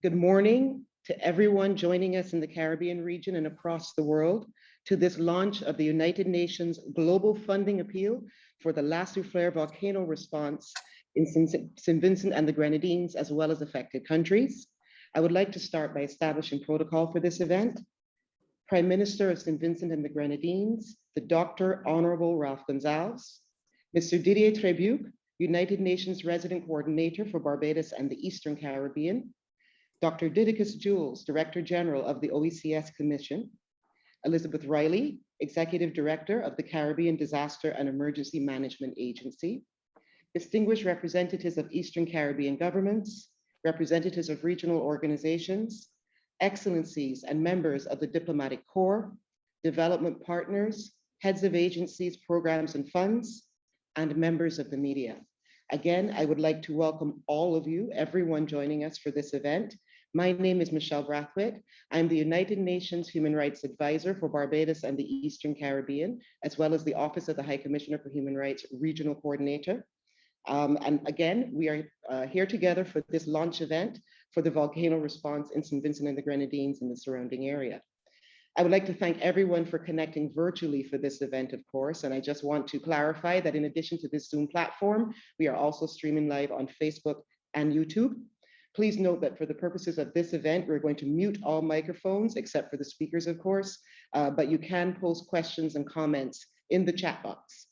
Good morning to everyone joining us in the Caribbean region and across the world to this launch of the United Nations Global Funding Appeal for the La Soufrière Volcano Response in Saint Vincent and the Grenadines, as well as affected countries. I would like to start by establishing protocol for this event. Prime Minister of Saint Vincent and the Grenadines, the Dr. Honorable Ralph Gonsalves, Mr. Didier Trebucq, United Nations Resident Coordinator for Barbados and the Eastern Caribbean, Dr. Didacus Jules, Director General of the OECS Commission, Elizabeth Riley, Executive Director of the Caribbean Disaster and Emergency Management Agency, distinguished representatives of Eastern Caribbean governments, representatives of regional organizations, excellencies and members of the diplomatic corps, development partners, heads of agencies, programs and funds, and members of the media. Again, I would like to welcome all of you, everyone joining us for this event. My name is Michelle Brathwaite. I'm the United Nations Human Rights Advisor for Barbados and the Eastern Caribbean, as well as the Office of the High Commissioner for Human Rights Regional Coordinator. And again, we are here together for this launch event for the volcano response in Saint Vincent and the Grenadines and the surrounding area. I would like to thank everyone for connecting virtually for this event, of course, and I just want to clarify that in addition to this Zoom platform, we are also streaming live on Facebook and YouTube. Please note that for the purposes of this event, we're going to mute all microphones except for the speakers, of course, but you can post questions and comments in the chat box.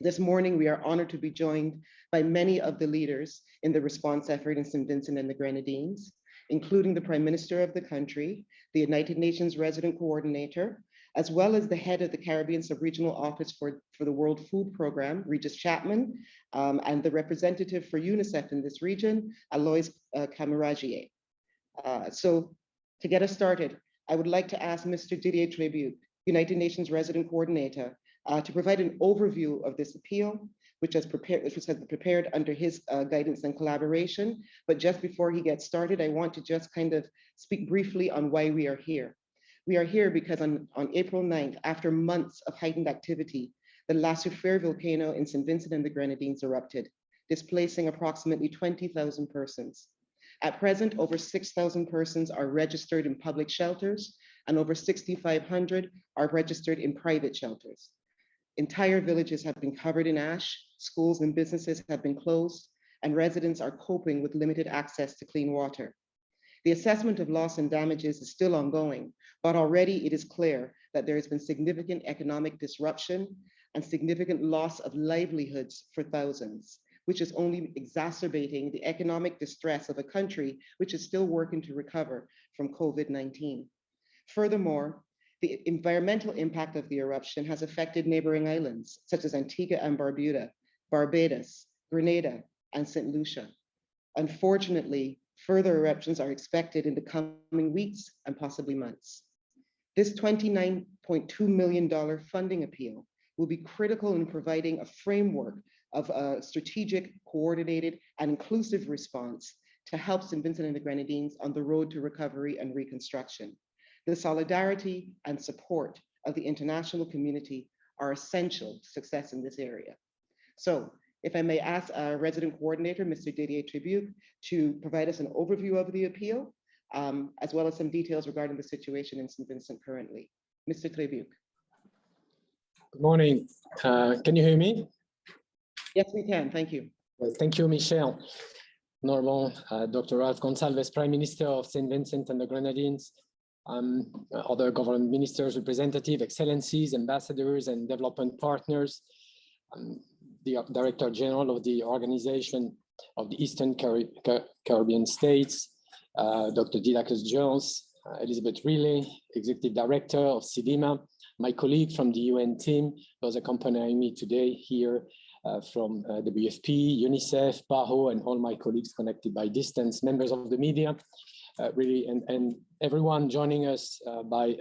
This morning, we are honored to be joined by many of the leaders in the response effort in Saint Vincent and the Grenadines, including the Prime Minister of the country, the United Nations Resident Coordinator, as well as the head of the Caribbean Sub-Regional Office for the World Food Programme, Regis Chapman, and the representative for UNICEF in this region, Alois Camaragier. So to get us started, I would like to ask Mr. Didier Trebucq, United Nations Resident Coordinator, to provide an overview of this appeal, which has been prepared under his guidance and collaboration. But just before he gets started, I want to just kind of speak briefly on why we are here. We are here because on April 9th, after months of heightened activity, the La Soufrière Volcano in Saint Vincent and the Grenadines erupted, displacing approximately 20,000 persons. At present, over 6,000 persons are registered in public shelters, and over 6,500 are registered in private shelters. Entire villages have been covered in ash, schools and businesses have been closed, and residents are coping with limited access to clean water. The assessment of loss and damages is still ongoing, but already it is clear that there has been significant economic disruption and significant loss of livelihoods for thousands, which is only exacerbating the economic distress of a country which is still working to recover from COVID-19. Furthermore, the environmental impact of the eruption has affected neighboring islands, such as Antigua and Barbuda, Barbados, Grenada, and St. Lucia. Unfortunately, further eruptions are expected in the coming weeks and possibly months. This $29.2 million funding appeal will be critical in providing a framework of a strategic, coordinated, and inclusive response to help St. Vincent and the Grenadines on the road to recovery and reconstruction. The solidarity and support of the international community are essential to success in this area. So, if I may ask our resident coordinator, Mr. Didier Trebucq, to provide us an overview of the appeal, as well as some details regarding the situation in St. Vincent currently. Mr. Trebucq. Good morning. Can you hear me? Yes, we can. Thank you. Well, thank you, Michelle. Normal, Dr. Ralph Gonsalves, Prime Minister of St. Vincent and the Grenadines, other government ministers, representatives, excellencies, ambassadors, and development partners, the Director General of the Organization of the Eastern Caribbean States, Dr. Didacus Jules, Elizabeth Riley, Executive Director of CDEMA, my colleague from the UN team, those accompanying me today here from WFP, UNICEF, PAHO, and all my colleagues connected by distance, members of the media, really, and everyone joining us by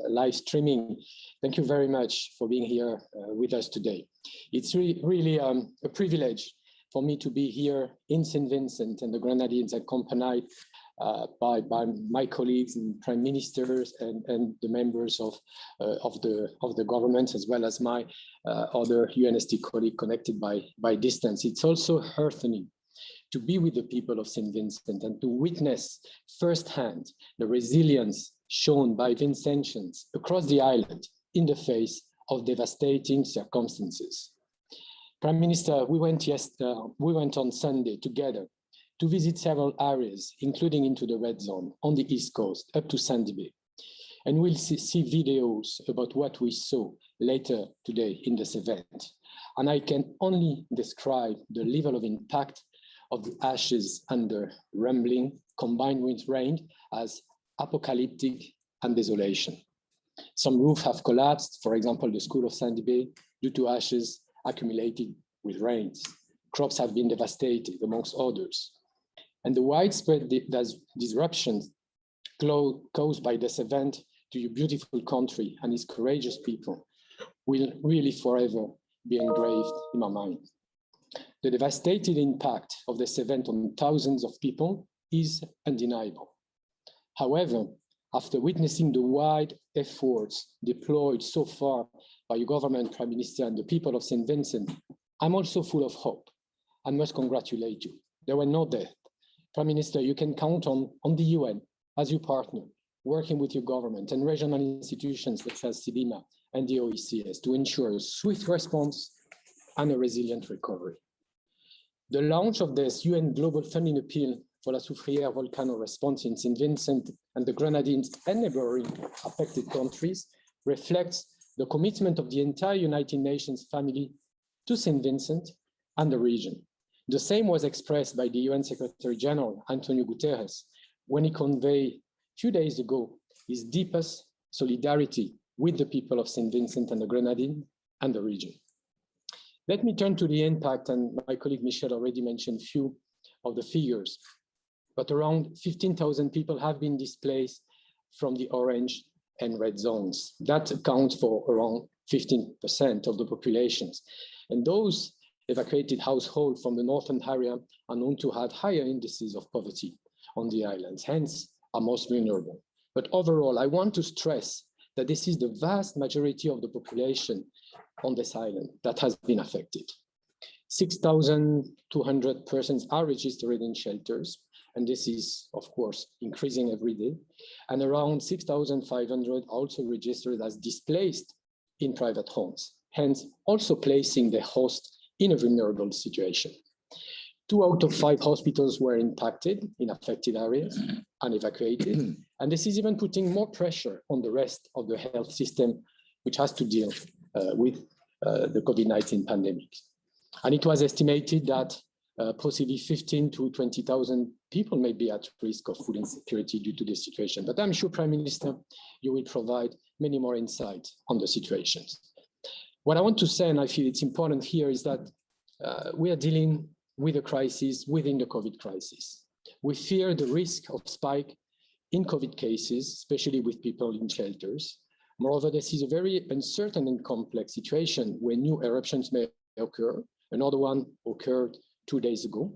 live streaming. Thank you very much for being here with us today. It's really a privilege for me to be here in Saint Vincent and the Grenadines, accompanied by my colleagues and prime ministers and the members of the government, as well as my other UNST colleague connected by distance. It's also heartening to be with the people of Saint Vincent and to witness firsthand the resilience shown by Vincentians across the island in the face of devastating circumstances. Prime Minister, we went on Sunday together to visit several areas, including into the red zone on the East Coast, up to Sandy Bay. And we'll see videos about what we saw later today in this event. And I can only describe the level of impact of the ashes and the rumbling combined with rain as apocalyptic and desolation. Some roofs have collapsed, for example, the school of Sandy Bay, due to ashes accumulated with rains. Crops have been devastated, amongst others. And the widespread disruptions caused by this event to your beautiful country and its courageous people will really forever be engraved in my mind. The devastating impact of this event on thousands of people is undeniable. However, after witnessing the wide efforts deployed so far by your government, Prime Minister, and the people of Saint Vincent, I'm also full of hope and must congratulate you. There were no deaths. Prime Minister, you can count on the UN as your partner, working with your government and regional institutions such as CDEMA and the OECS to ensure a swift response and a resilient recovery. The launch of this UN Global Funding Appeal for the Soufrière Volcano Response in Saint Vincent and the Grenadines and neighboring affected countries reflects the commitment of the entire United Nations family to Saint Vincent and the region. The same was expressed by the UN Secretary General, Antonio Guterres, when he conveyed a few days ago his deepest solidarity with the people of Saint Vincent and the Grenadines and the region. Let me turn to the impact, and my colleague Michel already mentioned a few of the figures, but around 15,000 people have been displaced from the orange and red zones. That accounts for around 15% of the populations. And those evacuated households from the northern area are known to have higher indices of poverty on the islands, hence are most vulnerable. But overall, I want to stress that this is the vast majority of the population on this island that has been affected. 6,200 persons are registered in shelters, and this is, of course, increasing every day. And around 6,500 also registered as displaced in private homes, hence also placing the host in a vulnerable situation. 2 out of 5 hospitals were impacted in affected areas and evacuated. And this is even putting more pressure on the rest of the health system, which has to deal with the COVID-19 pandemic. And it was estimated that possibly 15 to 20,000 people may be at risk of food insecurity due to this situation. But I'm sure, Prime Minister, you will provide many more insights on the situations. What I want to say, and I feel it's important here, is that we are dealing with a crisis within the COVID crisis. We fear the risk of spike in COVID cases, especially with people in shelters. Moreover, this is a very uncertain and complex situation where new eruptions may occur. Another one occurred 2 days ago.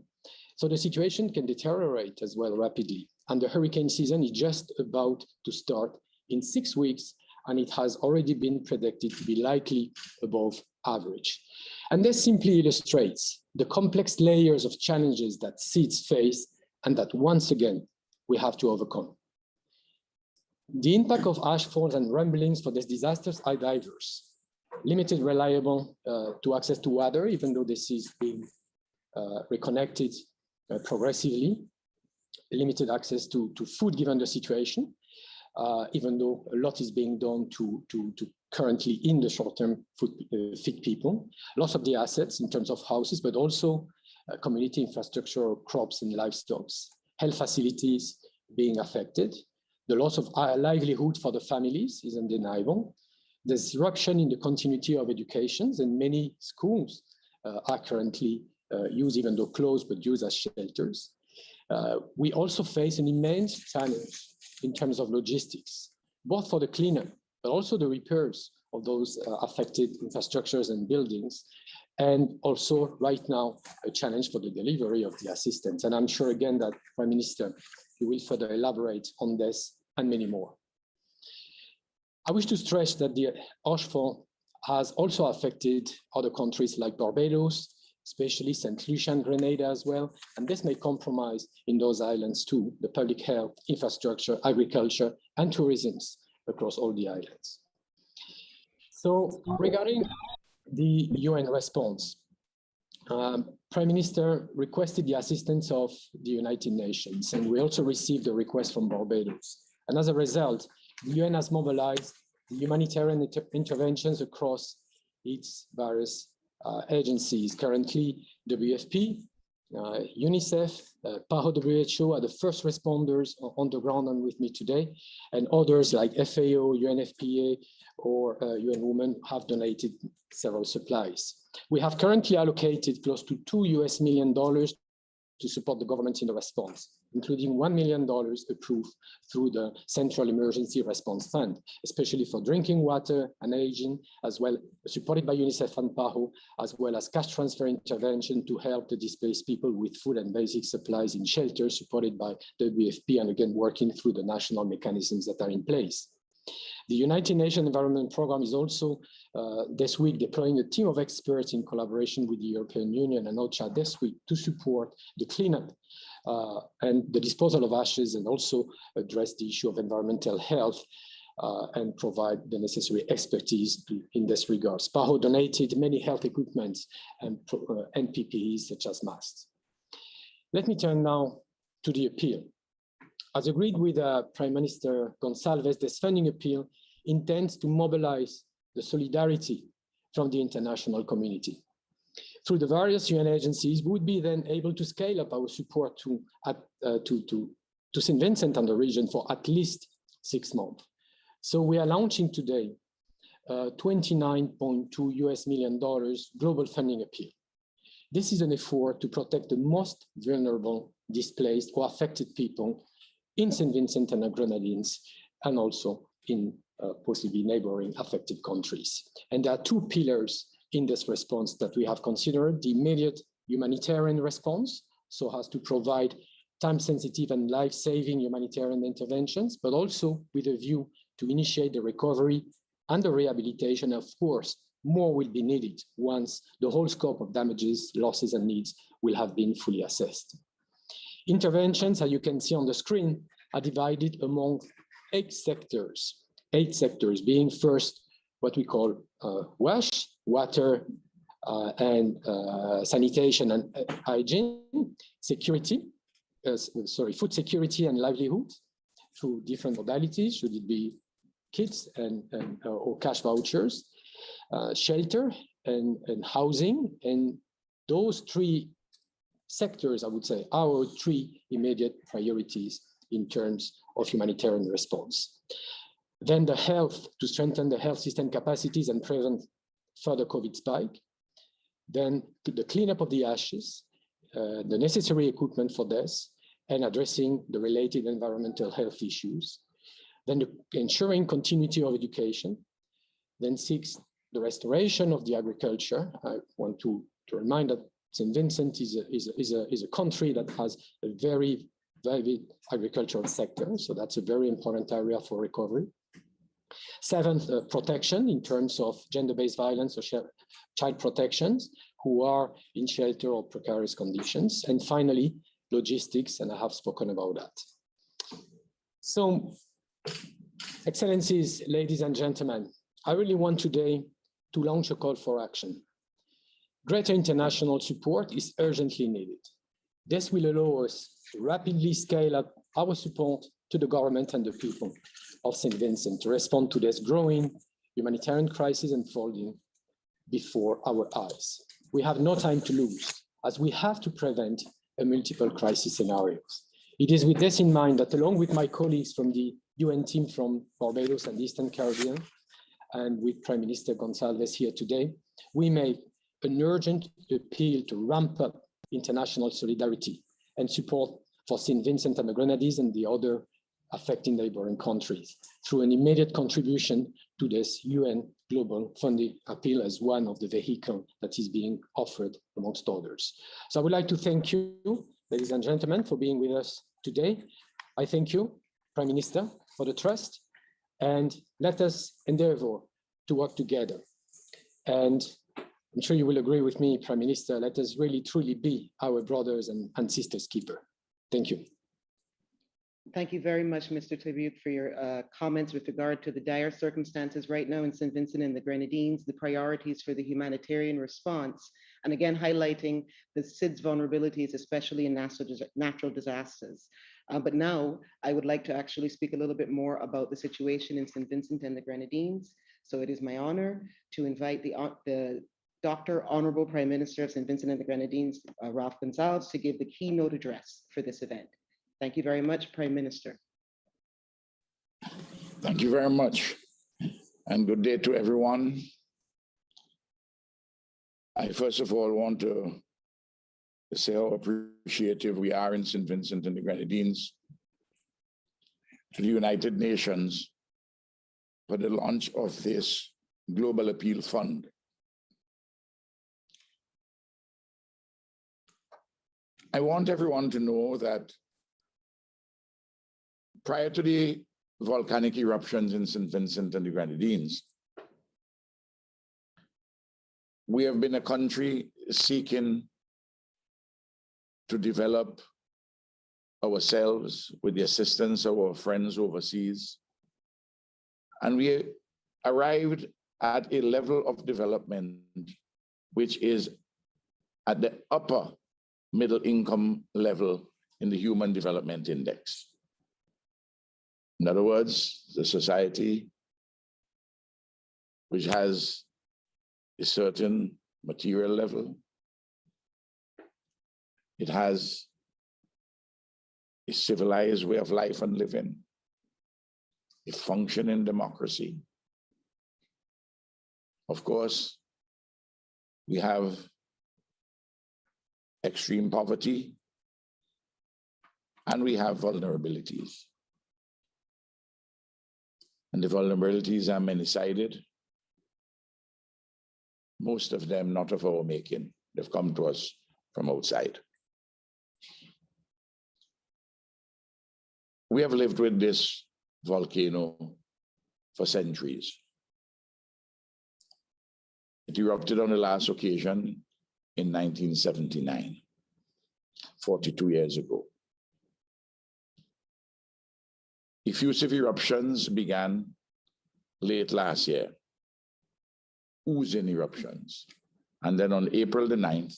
So the situation can deteriorate as well rapidly. And the hurricane season is just about to start in 6 weeks, and it has already been predicted to be likely above average. And this simply illustrates the complex layers of challenges that seeds face and that once again, we have to overcome. The impact of ash falls and rumblings for these disasters are diverse. Limited reliable to access to water, even though this is being reconnected progressively. Limited access to food given the situation, even though a lot is being done to currently in the short-term feed people. Loss of the assets in terms of houses, but also community infrastructure, crops and livestock. Health facilities being affected. The loss of livelihood for the families is undeniable. The disruption in the continuity of education, and many schools are currently used, even though closed, but used as shelters. We also face an immense challenge in terms of logistics, both for the cleanup, but also the repairs of those affected infrastructures and buildings, and also right now, a challenge for the delivery of the assistance. And I'm sure again that Prime Minister, you will further elaborate on this and many more. I wish to stress that the ashfall has also affected other countries like Barbados, especially St. Lucia and Grenada as well. And this may compromise in those islands too, the public health, infrastructure, agriculture, and tourism across all the islands. So regarding the UN response, Prime Minister requested the assistance of the United Nations, and we also received a request from Barbados. And as a result, the UN has mobilized humanitarian interventions across its various agencies. Currently, WFP, UNICEF, PAHO WHO are the first responders on the ground and with me today, and others like FAO, UNFPA, or UN Women have donated several supplies. We have currently allocated close to $2 million to support the government in the response, including $1 million approved through the Central Emergency Response Fund, especially for drinking water and hygiene, as well supported by UNICEF and PAHO, as well as cash transfer intervention to help the displaced people with food and basic supplies in shelters supported by WFP, and again, working through the national mechanisms that are in place. The United Nations Environment Programme is also this week deploying a team of experts in collaboration with the European Union and OCHA this week to support the cleanup and the disposal of ashes, and also address the issue of environmental health and provide the necessary expertise in this regard. PAHO donated many health equipment and PPEs such as masks. Let me turn now to the appeal. As agreed with Prime Minister Gonsalves, this funding appeal intends to mobilize the solidarity from the international community. Through the various UN agencies, we would be then able to scale up our support to Saint Vincent and the region for at least 6 months. So we are launching today $29.2 million global funding appeal. This is an effort to protect the most vulnerable, displaced, or affected people in Saint Vincent and the Grenadines, and also in possibly neighboring affected countries. And there are 2 pillars in this response that we have considered: the immediate humanitarian response, so as to provide time-sensitive and life-saving humanitarian interventions, but also with a view to initiate the recovery and the rehabilitation. Of course, more will be needed once the whole scope of damages, losses, and needs will have been fully assessed. Interventions, as you can see on the screen, are divided among 8 sectors. 8 sectors being first what we call WASH, water and sanitation and hygiene, security, food security and livelihood through different modalities, should it be kits or cash vouchers, shelter and housing. And those 3 sectors, I would say, are our 3 immediate priorities in terms of humanitarian response. Then the health, to strengthen the health system capacities and prevent further COVID spike. Then the cleanup of the ashes, the necessary equipment for this, and addressing the related environmental health issues. Then ensuring continuity of education. Then 6, the restoration of the agriculture. I want to remind that Saint Vincent is a country that has a very vivid agricultural sector, so that's a very important area for recovery. 7th, protection in terms of gender-based violence or child protections who are in shelter or precarious conditions. And finally, logistics, and I have spoken about that. So, Excellencies, ladies and gentlemen, I really want today to launch a call for action. Greater international support is urgently needed. This will allow us to rapidly scale up our support to the government and the people of Saint Vincent to respond to this growing humanitarian crisis unfolding before our eyes. We have no time to lose, as we have to prevent a multiple crisis scenarios. It is with this in mind that, along with my colleagues from the UN team from Barbados and the Eastern Caribbean, and with Prime Minister Gonsalves here today, we make an urgent appeal to ramp up international solidarity and support for Saint Vincent and the Grenadines and the other affecting neighboring countries through an immediate contribution to this UN global funding appeal as one of the vehicles that is being offered amongst others. So I would like to thank you, ladies and gentlemen, for being with us today. I thank you, Prime Minister, for the trust, and let us endeavor to work together. And I'm sure you will agree with me, Prime Minister, let us really truly be our brothers and sisters keeper. Thank you. Thank you very much, Mr. Trebucq, for your comments with regard to the dire circumstances right now in Saint Vincent and the Grenadines, the priorities for the humanitarian response, and again, highlighting the SIDS vulnerabilities, especially in natural disasters. But now I would like to actually speak a little bit more about the situation in Saint Vincent and the Grenadines. So it is my honor to invite the Dr. Honorable Prime Minister of Saint Vincent and the Grenadines, Ralph Gonsalves, to give the keynote address for this event. Thank you very much, Prime Minister. Thank you very much, and good day to everyone. I first of all want to say how appreciative we are in Saint Vincent and the Grenadines to the United Nations for the launch of this Global Appeal Fund. I want everyone to know that prior to the volcanic eruptions in Saint Vincent and the Grenadines, we have been a country seeking to develop ourselves with the assistance of our friends overseas. And we arrived at a level of development which is at the upper middle income level in the Human Development Index. In other words, the society which has a certain material level, it has a civilized way of life and living, a functioning democracy. Of course, we have extreme poverty and we have vulnerabilities. And the vulnerabilities are many-sided, most of them not of our making. They've come to us from outside. We have lived with this volcano for centuries. It erupted on the last occasion in 1979, 42 years ago. Effusive eruptions began late last year, oozing eruptions. And then on April the 9th,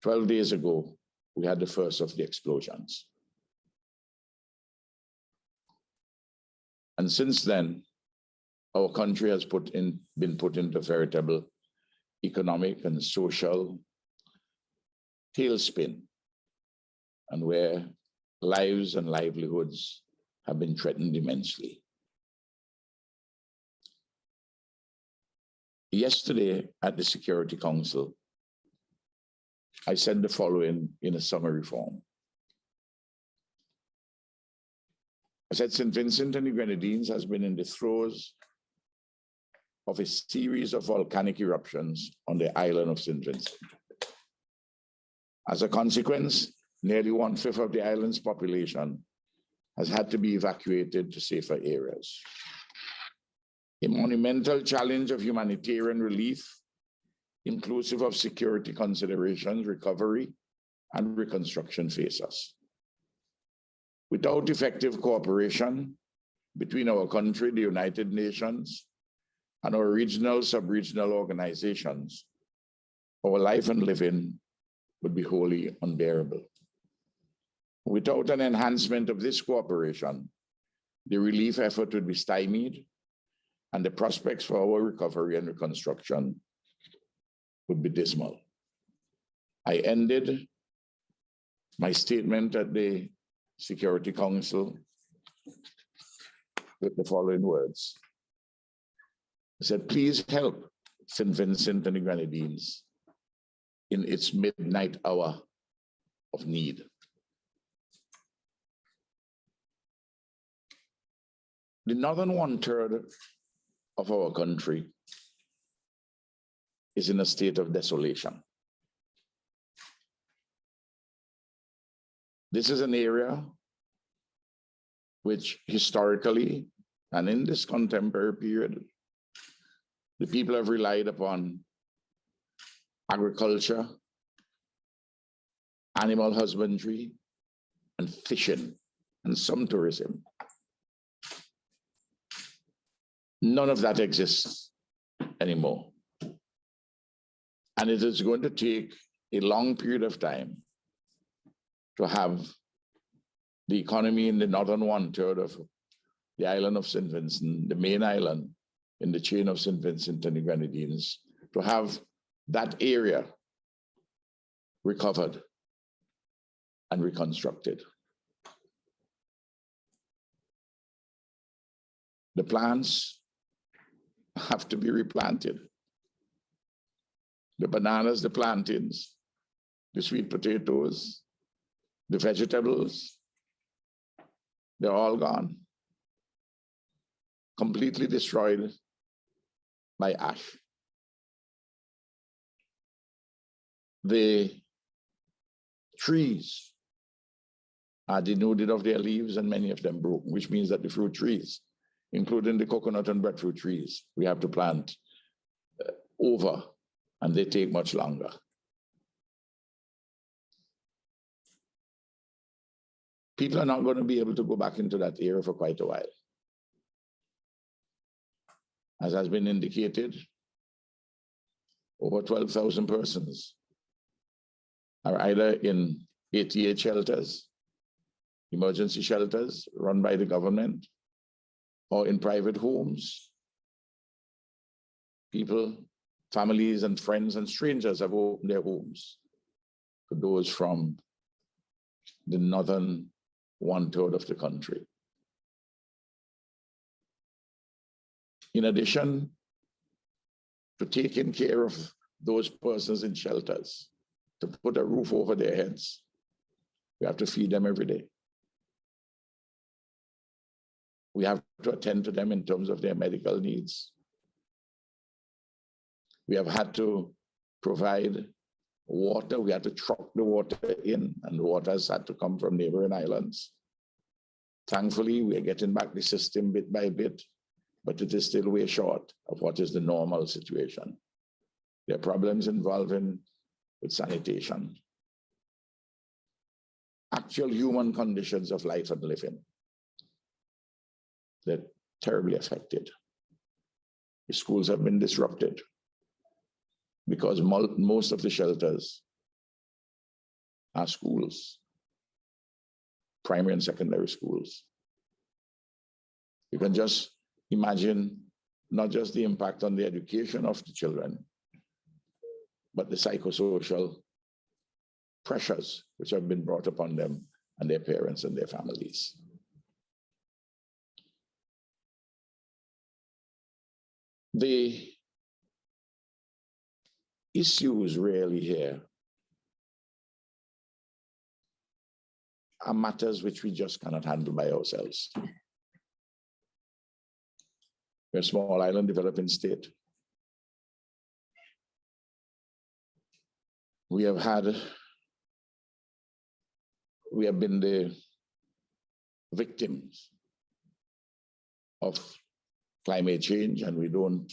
12 days ago, we had the first of the explosions. And since then, our country has been put into veritable economic and social tailspin, and where lives and livelihoods have been threatened immensely. Yesterday at the Security Council, I said the following in a summary form. I said Saint Vincent and the Grenadines has been in the throes of a series of volcanic eruptions on the island of Saint Vincent. As a consequence, nearly 1/5 of the island's population has had to be evacuated to safer areas. A monumental challenge of humanitarian relief, inclusive of security considerations, recovery, and reconstruction face us. Without effective cooperation between our country, the United Nations, and our regional, sub-regional organizations, our life and living would be wholly unbearable. Without an enhancement of this cooperation, the relief effort would be stymied, and the prospects for our recovery and reconstruction would be dismal. I ended my statement at the Security Council with the following words. I said, please help Saint Vincent and the Grenadines in its midnight hour of need. The northern 1/3 of our country is in a state of desolation. This is an area which historically and in this contemporary period The people have relied upon agriculture, animal husbandry, and fishing, and some tourism. None of that exists anymore. And it is going to take a long period of time to have the economy in the northern 1/3 of the island of Saint Vincent, the main island in the chain of Saint Vincent and the Grenadines, to have that area recovered and reconstructed. The plants have to be replanted. The bananas, the plantains, the sweet potatoes, the vegetables, they're all gone. Completely destroyed by ash. The trees are denuded of their leaves and many of them broken, which means that the fruit trees, including the coconut and breadfruit trees, we have to plant over, and they take much longer. People are not going to be able to go back into that area for quite a while. As has been indicated, over 12,000 persons are either in 88 shelters, emergency shelters run by the government, or in private homes. People, families and friends and strangers have opened their homes to those from the northern 1/3 of the country. In addition to taking care of those persons in shelters, to put a roof over their heads, we have to feed them every day. We have to attend to them in terms of their medical needs. We have had to provide water. We had to truck the water in, and the water has had to come from neighboring islands. Thankfully, we are getting back the system bit by bit, but it is still way short of what is the normal situation. There are problems involving with sanitation. Actual human conditions of life and living. They're terribly affected. The schools have been disrupted because most of the shelters are schools, primary and secondary schools. You can just imagine not just the impact on the education of the children, but the psychosocial pressures which have been brought upon them and their parents and their families. The issues really here are matters which we just cannot handle by ourselves. We're a small island developing state. We have been the victims of climate change, and we don't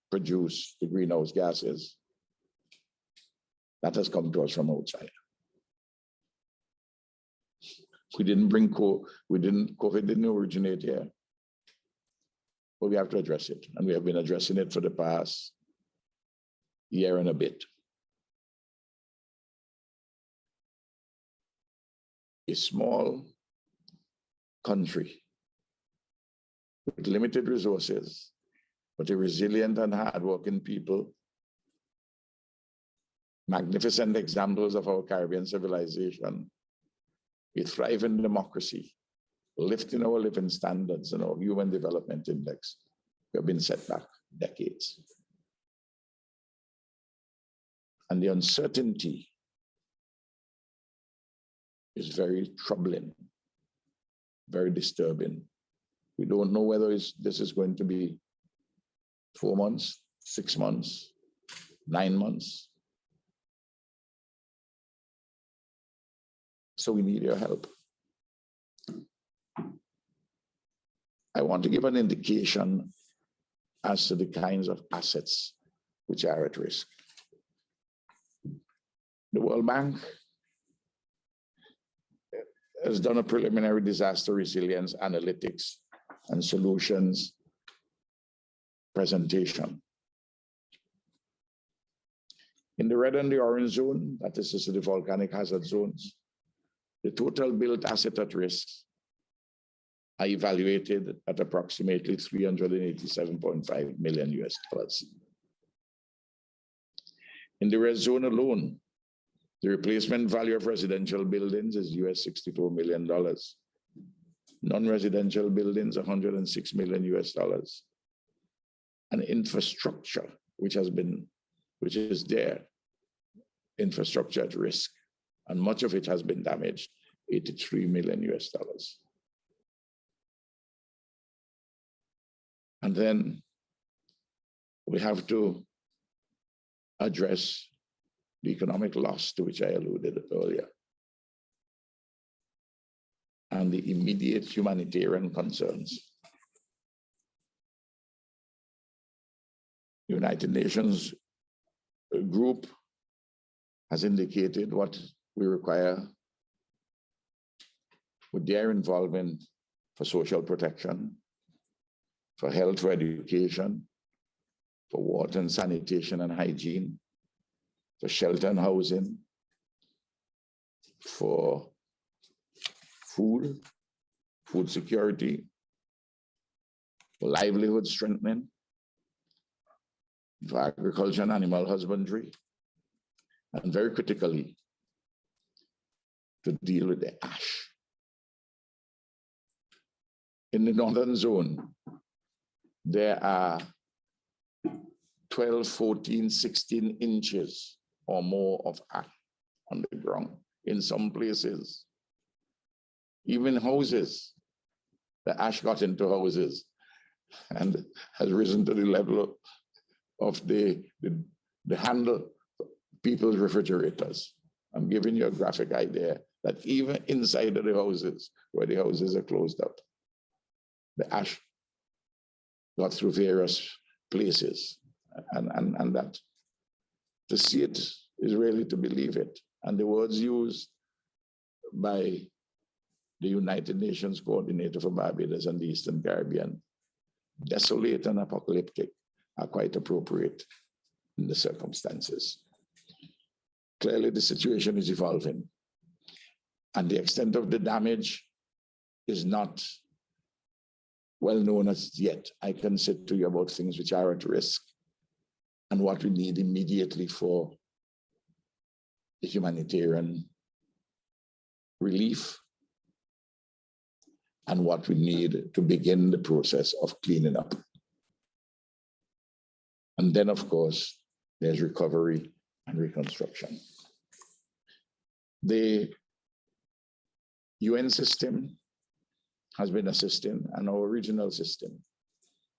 produce the greenhouse gases. That has come to us from outside. COVID didn't originate here, but we have to address it. And we have been addressing it for the past year and a bit. A small country with limited resources, but a resilient and hardworking people, magnificent examples of our Caribbean civilization, a thriving democracy, lifting our living standards and our human development index. We have been set back decades. And the uncertainty is very troubling, very disturbing. We don't know whether this is going to be 4 months, 6 months, 9 months. So we need your help. I want to give an indication as to the kinds of assets which are at risk. The World Bank has done a preliminary disaster resilience analytics and solutions presentation. In the red and the orange zone, that is the volcanic hazard zones, the total built asset at risk are evaluated at approximately $387.5 million. In the red zone alone, the replacement value of residential buildings is $64 million. Non-residential buildings, $106 million. And infrastructure, which is there, infrastructure at risk, and much of it has been damaged, $83 million. And then we have to address the economic loss to which I alluded earlier, and the immediate humanitarian concerns. The United Nations group has indicated what we require with their involvement for social protection, for health, for education, for water and sanitation and hygiene, for shelter and housing, for food security, for livelihood strengthening, for agriculture and animal husbandry, and very critically, to deal with the ash. In the northern zone, there are 12, 14, 16 inches or more of ash on the ground. In some places, even houses, the ash got into houses and has risen to the level of the handle people's refrigerators. I'm giving you a graphic idea that even inside of the houses, where the houses are closed up, the ash got through various places. And that to see it is really to believe it. And the words used by the United Nations Coordinator for Barbados and the Eastern Caribbean, desolate and apocalyptic, are quite appropriate in the circumstances. Clearly, the situation is evolving, and the extent of the damage is not well known as yet. I can say to you about things which are at risk and what we need immediately for the humanitarian relief and what we need to begin the process of cleaning up. And then, of course, there's recovery and reconstruction. The UN system has been assisting, and our regional system.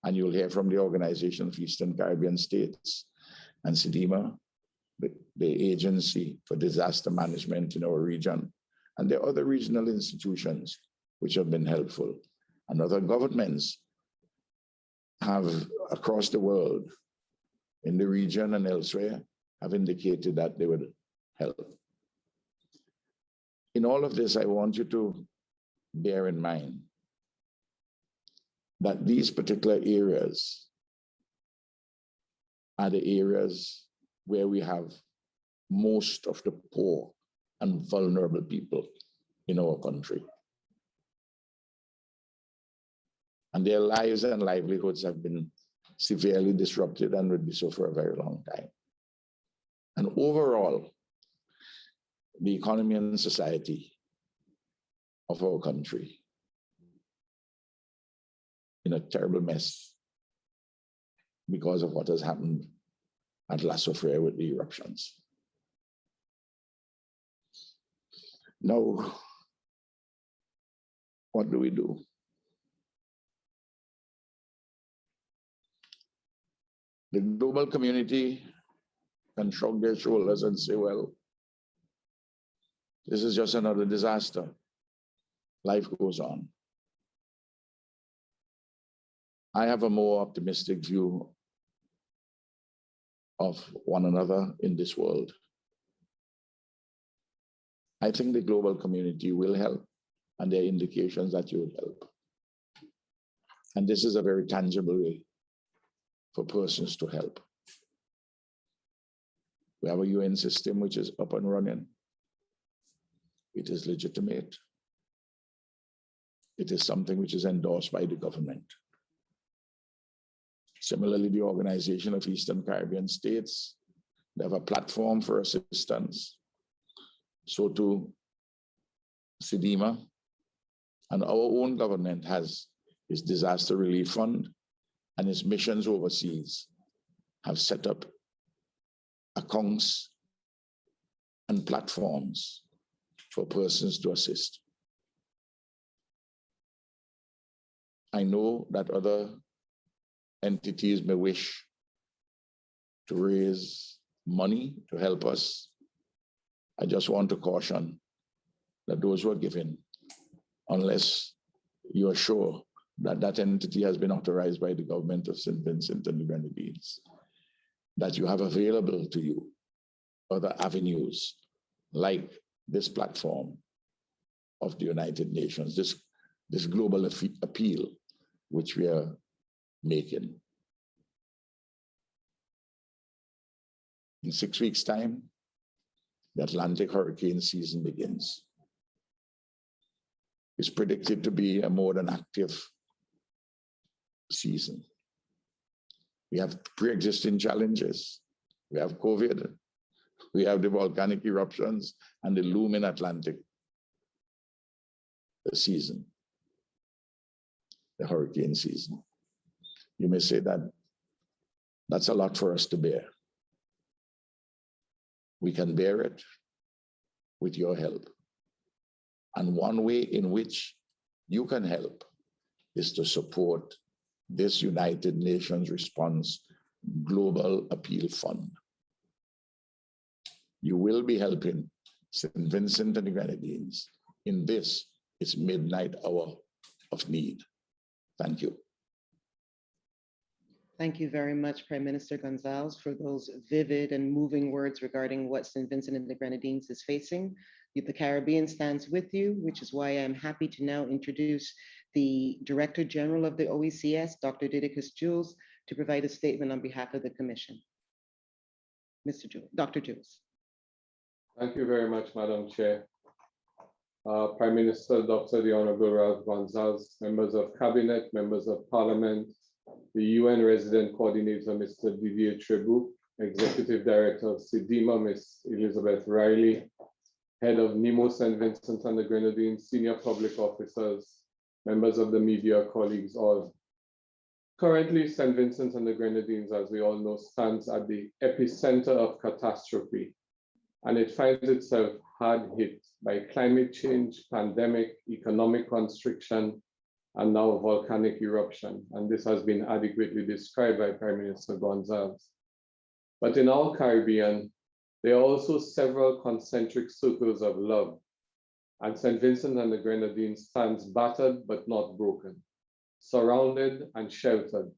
And you'll hear from the Organization of Eastern Caribbean States and CDEMA, the agency for disaster management in our region, and the other regional institutions which have been helpful. And other governments have, across the world, in the region and elsewhere, have indicated that they would help. In all of this, I want you to bear in mind that these particular areas are the areas where we have most of the poor and vulnerable people in our country. And their lives and livelihoods have been severely disrupted and would be so for a very long time. And overall, the economy and society of our country in a terrible mess because of what has happened at La Soufrière with the eruptions. Now, what do we do? The global community can shrug their shoulders and say, well, this is just another disaster. Life goes on. I have a more optimistic view of one another in this world. I think the global community will help, and there are indications that you will help. And this is a very tangible way for persons to help. We have a UN system which is up and running. It is legitimate. It is something which is endorsed by the government. Similarly, the Organization of Eastern Caribbean States, they have a platform for assistance. So too, CDEMA, and our own government has its disaster relief fund, and its missions overseas have set up accounts and platforms for persons to assist. I know that other entities may wish to raise money to help us. I just want to caution that those who are giving, unless you are sure that that entity has been authorized by the government of Saint Vincent and the Grenadines, that you have available to you other avenues like this platform of the United Nations, this global appeal which we are making. In 6 weeks' time, the Atlantic hurricane season begins. It's predicted to be a more than active season. We have pre-existing challenges. We have COVID, we have the volcanic eruptions and the looming Atlantic season, the hurricane season. You may say that that's a lot for us to bear. We can bear it with your help. And one way in which you can help is to support this United Nations Response Global Appeal Fund. You will be helping Saint Vincent and the Grenadines in this, its midnight hour of need. Thank you. Thank you very much, Prime Minister Gonsalves, for those vivid and moving words regarding what Saint Vincent and the Grenadines is facing. The Caribbean stands with you, which is why I'm happy to now introduce the Director General of the OECS, Dr. Didacus Jules, to provide a statement on behalf of the Commission. Mr. Jules, Dr. Jules. Thank you very much, Madam Chair. Prime Minister, Dr. the Honorable Ralph Gonsalves, members of Cabinet, members of Parliament, the UN Resident Coordinator, Mr. Didier Trebucq, Executive Director of CDEMA, Ms. Elizabeth Riley, Head of NEMO Saint Vincent and the Grenadines, senior public officers, members of the media, colleagues, all. Currently, Saint Vincent and the Grenadines, as we all know, stands at the epicenter of catastrophe, and it finds itself hard hit by climate change, pandemic, economic constriction, and now volcanic eruption. And this has been adequately described by Prime Minister Gonsalves. But in our Caribbean, there are also several concentric circles of love, and Saint Vincent and the Grenadines stands battered but not broken, surrounded and sheltered,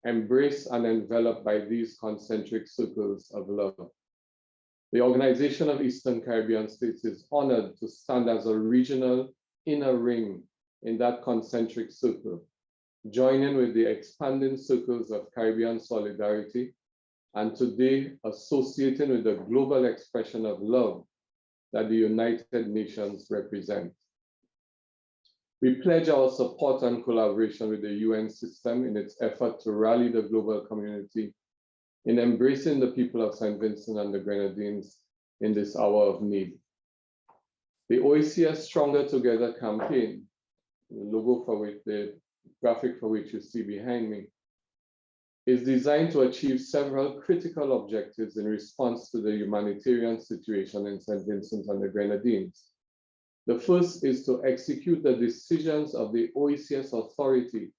embraced and enveloped by these concentric circles of love. The Organization of Eastern Caribbean States is honored to stand as a regional inner ring in that concentric circle, joining with the expanding circles of Caribbean solidarity, and today associating with the global expression of love that the United Nations represent. We pledge our support and collaboration with the UN system in its effort to rally the global community in embracing the people of Saint Vincent and the Grenadines in this hour of need. The OECS Stronger Together campaign, the logo for which, the graphic for which you see behind me, is designed to achieve several critical objectives in response to the humanitarian situation in Saint Vincent and the Grenadines. The first is to execute the decisions of the OECS authority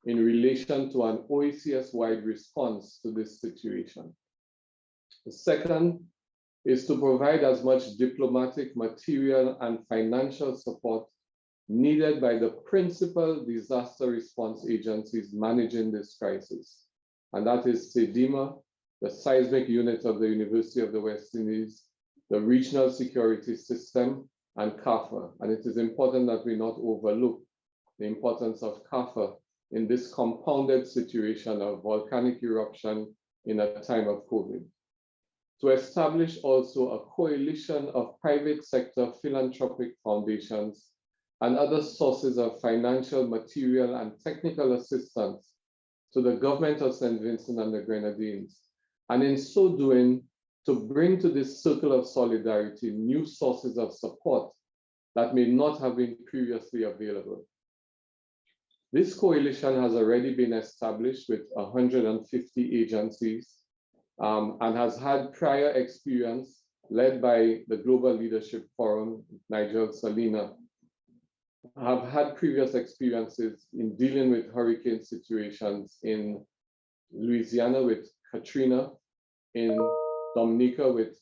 in relation to an OECS-wide response to this situation. The second is to provide as much diplomatic, material, and financial support needed by the principal disaster response agencies managing this crisis. And that is CDEMA, the seismic unit of the University of the West Indies, the regional security system, and CAFA. And it is important that we not overlook the importance of CAFA in this compounded situation of volcanic eruption in a time of COVID. To establish also a coalition of private sector philanthropic foundations and other sources of financial, material, and technical assistance to the government of Saint Vincent and the Grenadines. And in so doing, to bring to this circle of solidarity new sources of support that may not have been previously available. This coalition has already been established with 150 agencies and has had prior experience led by the Global Leadership Forum, Nigel Salina, have had previous experiences in dealing with hurricane situations in Louisiana with Katrina, in Dominica with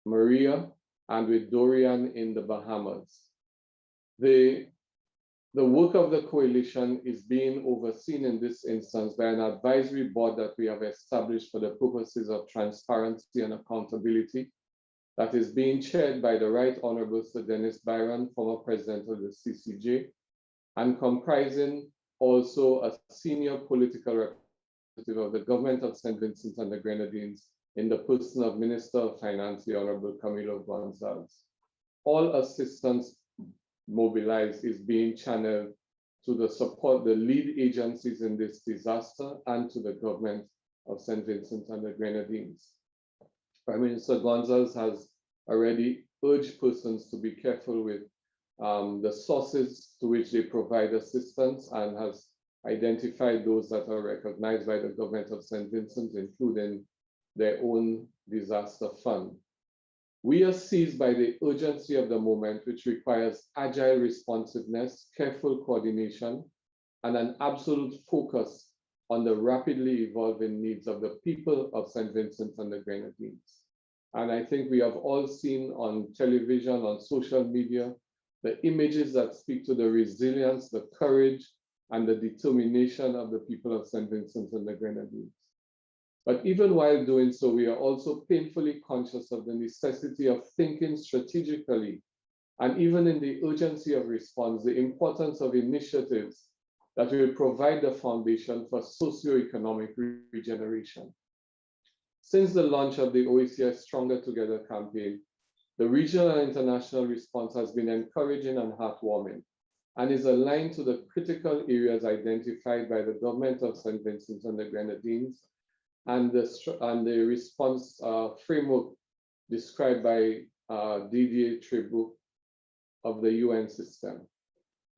Maria, and with Dorian in the Bahamas. The work of the coalition is being overseen in this instance by an advisory board that we have established for the purposes of transparency and accountability, that is being chaired by the Right Honorable Sir Dennis Byron, former president of the CCJ, and comprising also a senior political representative of the government of Saint Vincent and the Grenadines in the person of Minister of Finance, the Honorable Camilo Gonsalves. All assistance mobilized is being channeled to the support the lead agencies in this disaster and to the government of Saint Vincent and the Grenadines. Prime Minister Gonsalves has already urged persons to be careful with the sources to which they provide assistance and has identified those that are recognized by the government of Saint Vincent, including their own disaster fund. We are seized by the urgency of the moment, which requires agile responsiveness, careful coordination, and an absolute focus on the rapidly evolving needs of the people of Saint Vincent and the Grenadines. And I think we have all seen on television, on social media, the images that speak to the resilience, the courage, and the determination of the people of Saint Vincent and the Grenadines. But even while doing so, we are also painfully conscious of the necessity of thinking strategically, and even in the urgency of response, the importance of initiatives that will provide the foundation for socioeconomic regeneration. Since the launch of the OECS Stronger Together campaign, the regional and international response has been encouraging and heartwarming, and is aligned to the critical areas identified by the government of Saint Vincent and the Grenadines and the response framework described by Didier Trebucq of the UN system.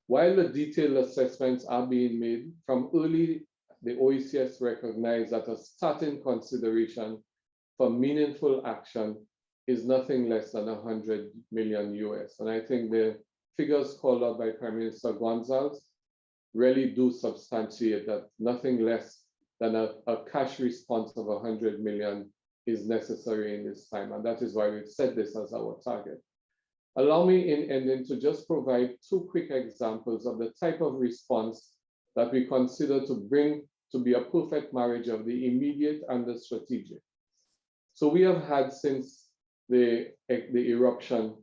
While the detailed assessments are being made, from early, the OECS recognized that a starting consideration for meaningful action is nothing less than 100 million US. And I think the figures called out by Prime Minister Gonsalves really do substantiate that nothing less than a cash response of 100 million is necessary in this time. And that is why we've set this as our target. Allow me in ending to just provide two quick examples of the type of response that we consider to be a perfect marriage of the immediate and the strategic. So we have had since the eruption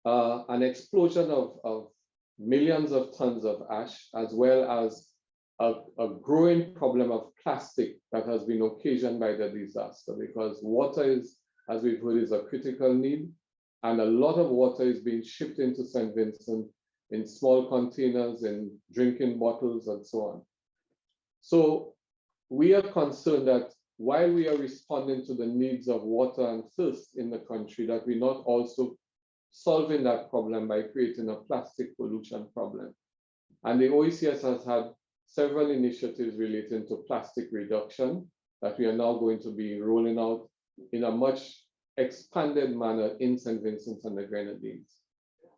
an explosion of millions of tons of ash, as well as a growing problem of plastic that has been occasioned by the disaster, because water is, as we've heard, is a critical need, and a lot of water is being shipped into St. Vincent in small containers, in drinking bottles, and so on. So we are concerned that while we are responding to the needs of water and thirst in the country, that we're not also solving that problem by creating a plastic pollution problem. And the OECS has had several initiatives relating to plastic reduction that we are now going to be rolling out in a much expanded manner in St. Vincent and the Grenadines.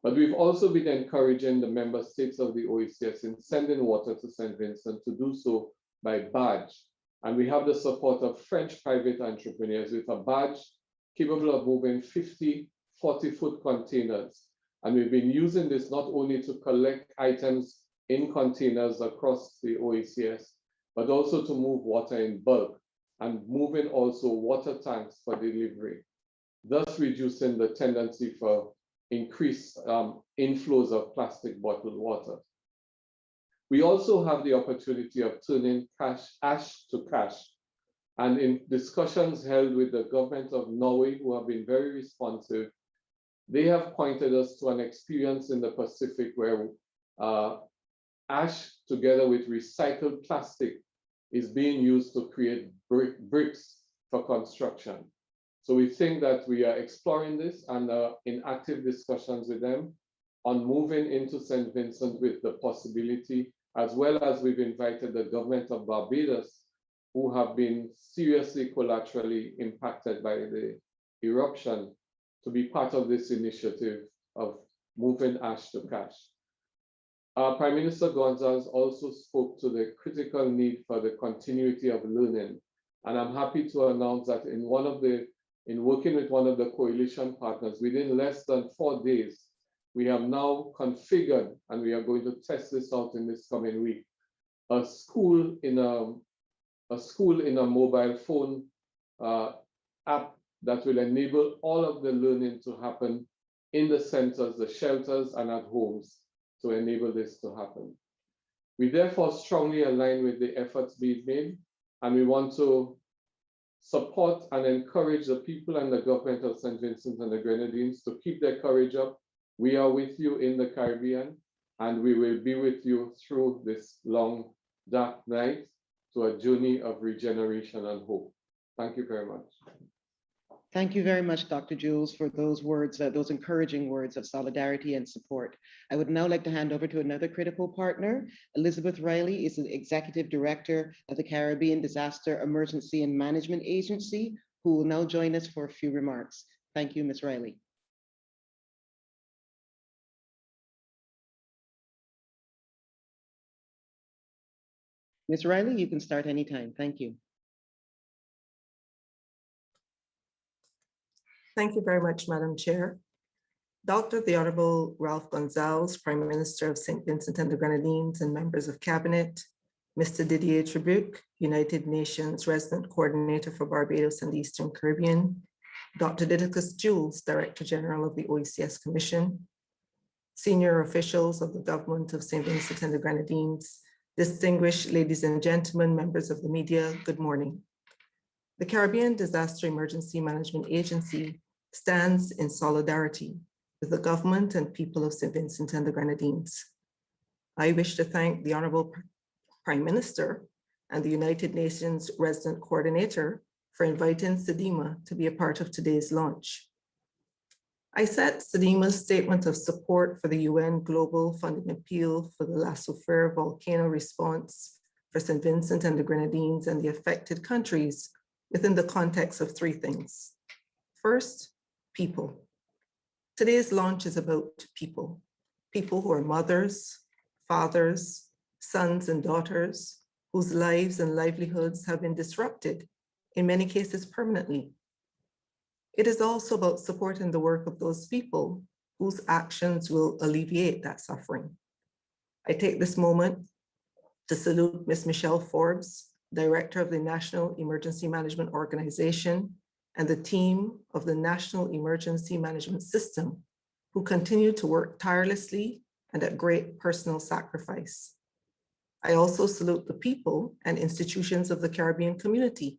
But we've also been encouraging the member states of the OECS in sending water to St. Vincent to do so by barge. And we have the support of French private entrepreneurs with a barge capable of moving 50 40-foot containers. And we've been using this not only to collect items in containers across the OECS, but also to move water in bulk and moving also water tanks for delivery, thus reducing the tendency for increased inflows of plastic bottled water. We also have the opportunity of turning ash to cash. And in discussions held with the government of Norway, who have been very responsive, they have pointed us to an experience in the Pacific where ash together with recycled plastic is being used to create bricks for construction. So we think that we are exploring this and are in active discussions with them on moving into Saint Vincent with the possibility, as well as we've invited the government of Barbados, who have been seriously collaterally impacted by the eruption, to be part of this initiative of moving ash to cash. Prime Minister Gonsalves also spoke to the critical need for the continuity of learning. And I'm happy to announce that in working with one of the coalition partners, within less than 4 days, we have now configured, and we are going to test this out in this coming week, a school in a mobile phone app that will enable all of the learning to happen in the centers, the shelters, and at homes to enable this to happen. We therefore strongly align with the efforts being made, and we want to support and encourage the people and the government of Saint Vincent and the Grenadines to keep their courage up. We are with you in the Caribbean, and we will be with you through this long, dark night to a journey of regeneration and hope. Thank you very much. Thank you very much, Dr. Jules, for those words, those encouraging words of solidarity and support. I would now like to hand over to another critical partner. Elizabeth Riley is the Executive Director of the Caribbean Disaster Emergency and Management Agency, who will now join us for a few remarks. Thank you, Ms. Riley. Ms. Riley, you can start anytime. Thank you. Thank you very much, Madam Chair. Dr. the Honorable Ralph Gonsalves, Prime Minister of Saint Vincent and the Grenadines, and members of Cabinet, Mr. Didier Trebucq, United Nations Resident Coordinator for Barbados and the Eastern Caribbean, Dr. Didacus Jules, Director General of the OECS Commission, senior officials of the government of Saint Vincent and the Grenadines, distinguished ladies and gentlemen, members of the media, good morning. The Caribbean Disaster Emergency Management Agency stands in solidarity with the government and people of Saint Vincent and the Grenadines. I wish to thank the Honorable Prime Minister and the United Nations Resident Coordinator for inviting CDEMA to be a part of today's launch. I set CDEMA's statement of support for the UN Global Funding Appeal for the Soufrière Volcano Response for Saint Vincent and the Grenadines and the affected countries within the context of three things. First, people. Today's launch is about people. People who are mothers, fathers, sons and daughters, whose lives and livelihoods have been disrupted, in many cases permanently. It is also about supporting the work of those people whose actions will alleviate that suffering. I take this moment to salute Ms. Michelle Forbes, Director of the National Emergency Management Organization, and the team of the National Emergency Management System, who continue to work tirelessly and at great personal sacrifice. I also salute the people and institutions of the Caribbean community,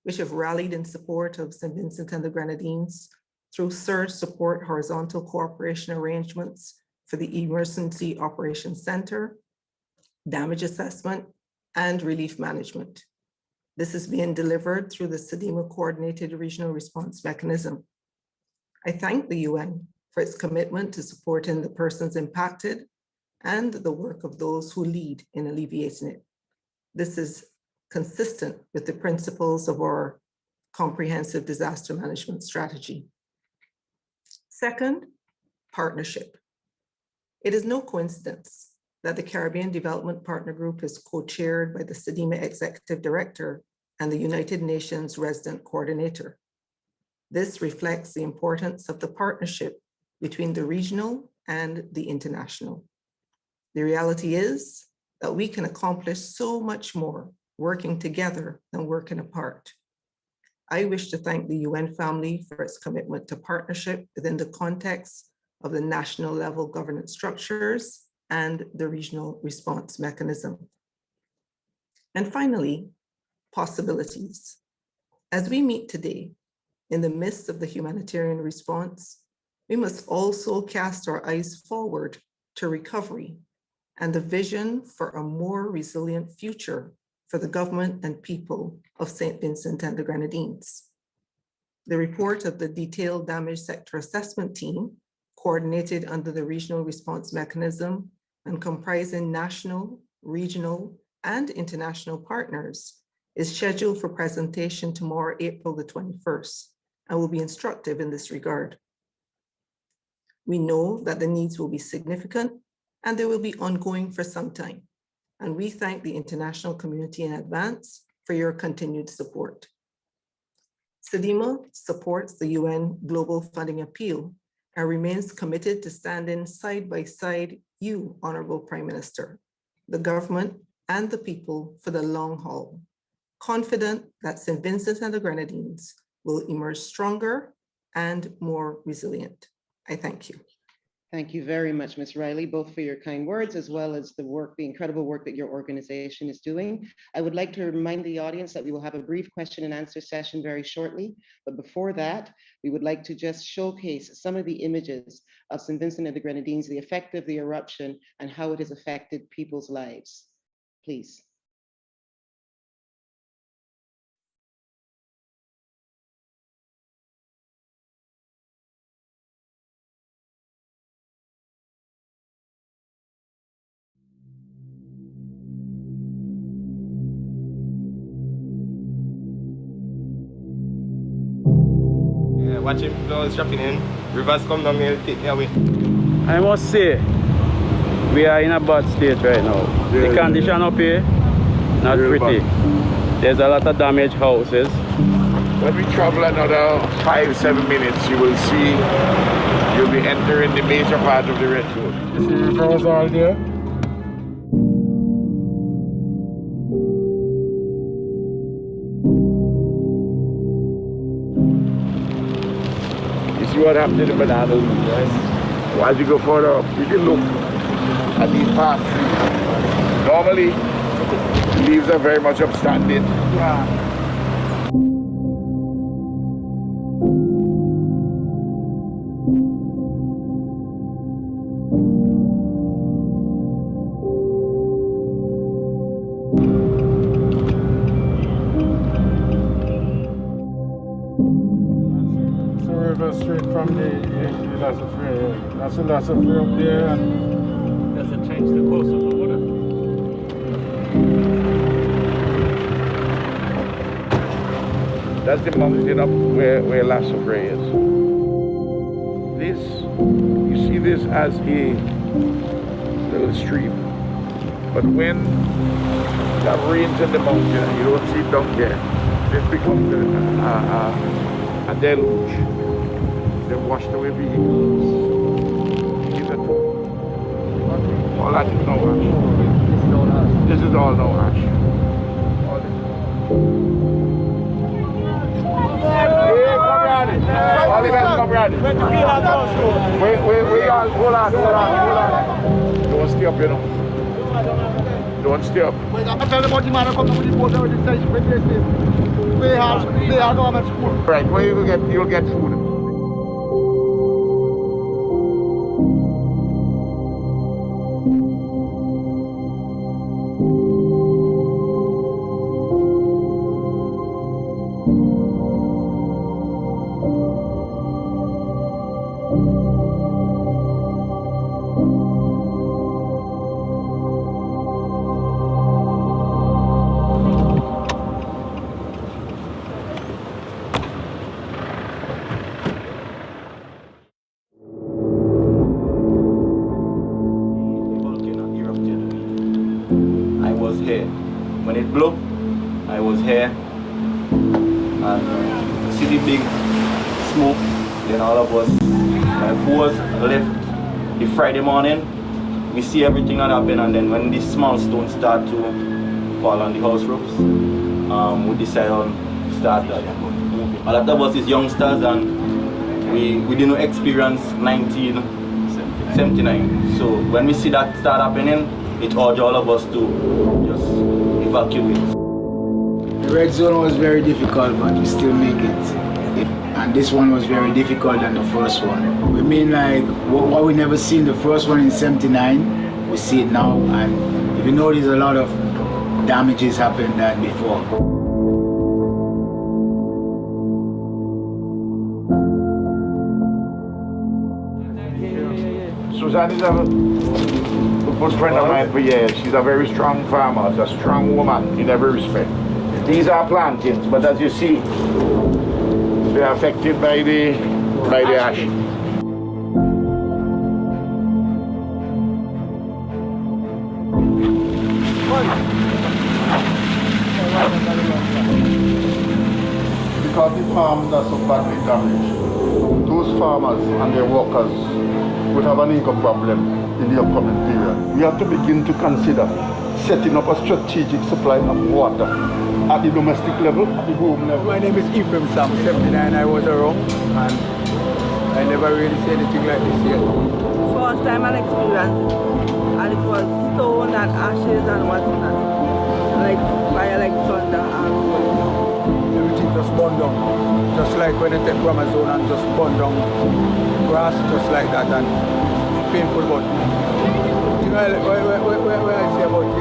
which have rallied in support of Saint Vincent and the Grenadines through surge support horizontal cooperation arrangements for the Emergency Operations Center, damage assessment, and relief management. This is being delivered through the CDEMA Coordinated Regional Response Mechanism. I thank the UN for its commitment to supporting the persons impacted and the work of those who lead in alleviating it. This is consistent with the principles of our comprehensive disaster management strategy. Second, partnership. It is no coincidence that the Caribbean Development Partner Group is co-chaired by the CDEMA Executive Director and the United Nations Resident Coordinator. This reflects the importance of the partnership between the regional and the international. The reality is that we can accomplish so much more working together than working apart. I wish to thank the UN family for its commitment to partnership within the context of the national level governance structures and the regional response mechanism. And finally, possibilities. As we meet today, in the midst of the humanitarian response, we must also cast our eyes forward to recovery and the vision for a more resilient future for the government and people of Saint Vincent and the Grenadines. The report of the Detailed Damage Sector Assessment Team, coordinated under the Regional Response Mechanism and comprising national, regional, and international partners, is scheduled for presentation tomorrow, April the 21st, and will be instructive in this regard. We know that the needs will be significant and they will be ongoing for some time. And we thank the international community in advance for your continued support. CDEMA supports the UN Global Funding Appeal and remains committed to standing side by side you, Honorable Prime Minister, the government and the people for the long haul, confident that St. Vincent and the Grenadines will emerge stronger and more resilient. I thank you. Thank you very much, Ms. Riley, both for your kind words as well as the work, the incredible work that your organization is doing. I would like to remind the audience that we will have a brief question and answer session very shortly. But before that, we would like to just showcase some of the images of St. Vincent and the Grenadines, the effect of the eruption and how it has affected people's lives. Please. Watching flowers dropping in, rivers come down here, take me away. I must say, we are in a bad state right now. The condition up here, not pretty. There's a lot of damaged houses. When we travel another 5-7 minutes, you will see you'll be entering the major part of the Red Road. You see rivers all there? See what happened to the banana leaves, right? So as you go further up, you can look at these palm trees. Normally, the leaves are very much upstanding. Yeah. Straight from the Soufrière up there. And does it change the course of the water? That's the mountain up where La Soufrière is. This, you see this as a little stream. But when that rains in the mountain and you don't see it down here, this becomes a deluge. They've washed away vehicles. All that is no ash. This is all no ash. All this. Hey, comrade. Wait, hold on. Don't stay up, you know. Don't stay up. Right, where you'll get food. When it blew, I was here, and see the big smoke. Then all of us, who was left the Friday morning, we see everything that happened, and then when these small stones start to fall on the house roofs, we decide on start moving. A lot of us is youngsters, and we didn't experience 1979. So when we see that start happening, it urged all of us to just evacuate. The red zone was very difficult, but we still make it. And this one was very difficult than the first one. We mean like what we never seen the first one in 79, we see it now, and if you notice a lot of damages happened than before. Suzanne is a good friend of mine for years. She's a very strong farmer, a strong woman in every respect. These are plantings, but as you see, they are affected by the ash. Because the farms are so badly damaged, those farmers and their workers would have an income problem in the upcoming period. We have to begin to consider setting up a strategic supply of water at the domestic level, at the home level. My name is Ephraim Sam, 79. I was around, and I never really see anything like this yet. First time I experienced it, and it was stone and ashes and what's not, like fire, like thunder, and everything just burned down, just like when you take Amazon and just burn down grass, just like that, and painful. But you know where I say about it.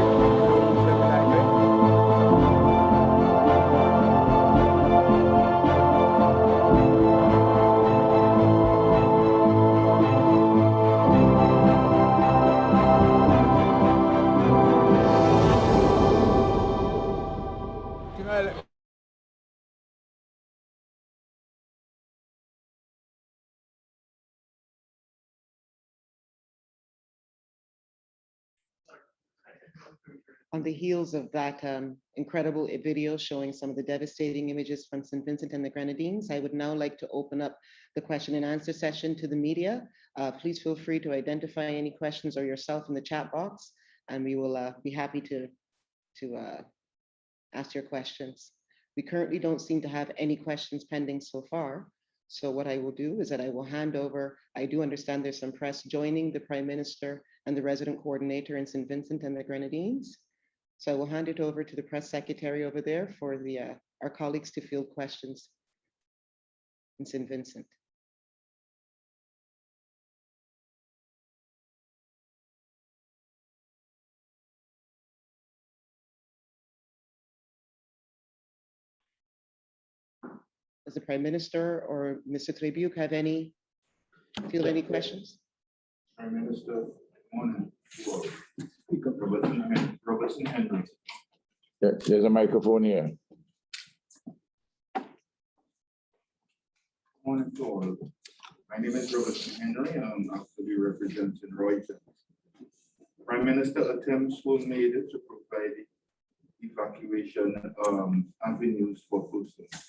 On the heels of that incredible video showing some of the devastating images from Saint Vincent and the Grenadines, I would now like to open up the question and answer session to the media. Please feel free to identify any questions or yourself in the chat box, and we will be happy to ask your questions. We currently don't seem to have any questions pending so far. So what I will do is that I will hand over, I do understand there's some press joining the Prime Minister and the resident coordinator in Saint Vincent and the Grenadines. So I will hand it over to the press secretary over there for our colleagues to field questions in Saint Vincent. Does the Prime Minister or Mr. Trebucq have any questions? Prime Minister, morning. Robertson Henry. There's a microphone here. Morning to all. My name is Robertson Henry. I'm actually representing Reuters. Prime Minister attempts were made to provide evacuation avenues for persons.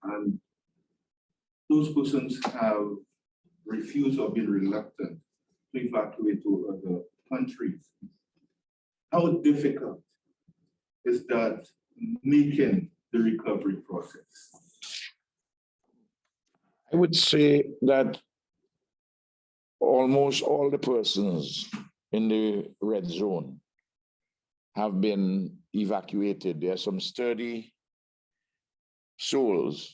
And those persons have refused or been reluctant to evacuate to other countries. How difficult is that making the recovery process? I would say that almost all the persons in the red zone have been evacuated. There are some sturdy souls,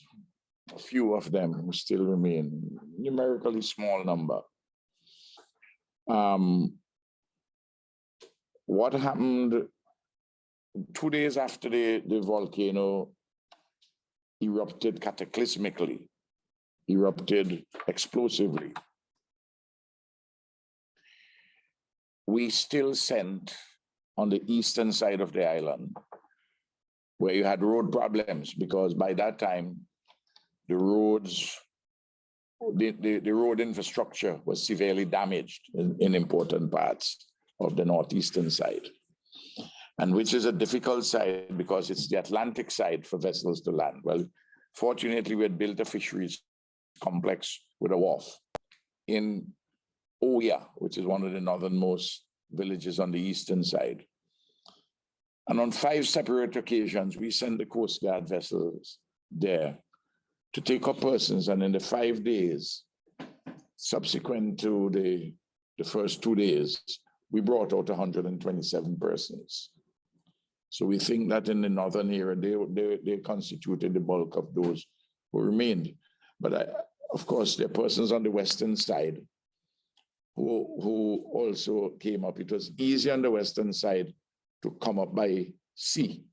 a few of them who still remain, numerically small number. What happened 2 days after the volcano erupted cataclysmically, erupted explosively? We still sent on the eastern side of the island, where you had road problems, because by that time, the roads, the road infrastructure was severely damaged in important parts of the northeastern side, and which is a difficult side because it's the Atlantic side for vessels to land. Well, fortunately, we had built a fisheries complex with a wharf in Oya, which is one of the northernmost villages on the eastern side. And on 5 separate occasions, we sent the Coast Guard vessels there to take up persons. And in the 5 days subsequent to the first 2 days, we brought out 127 persons. So we think that in the northern area, they constituted the bulk of those who remained. But of course, there are persons on the western side who also came up. It was easy on the western side to come up by sea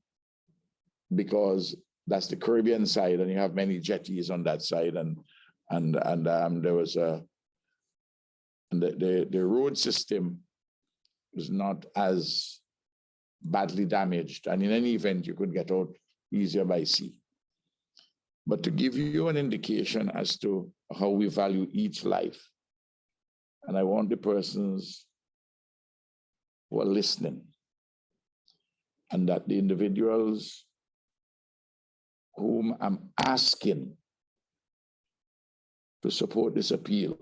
because that's the Caribbean side, and you have many jetties on that side, and there was the road system was not as badly damaged, and in any event, you could get out easier by sea. But to give you an indication as to how we value each life, and I want the persons who are listening, and that the individuals whom I'm asking to support this appeal,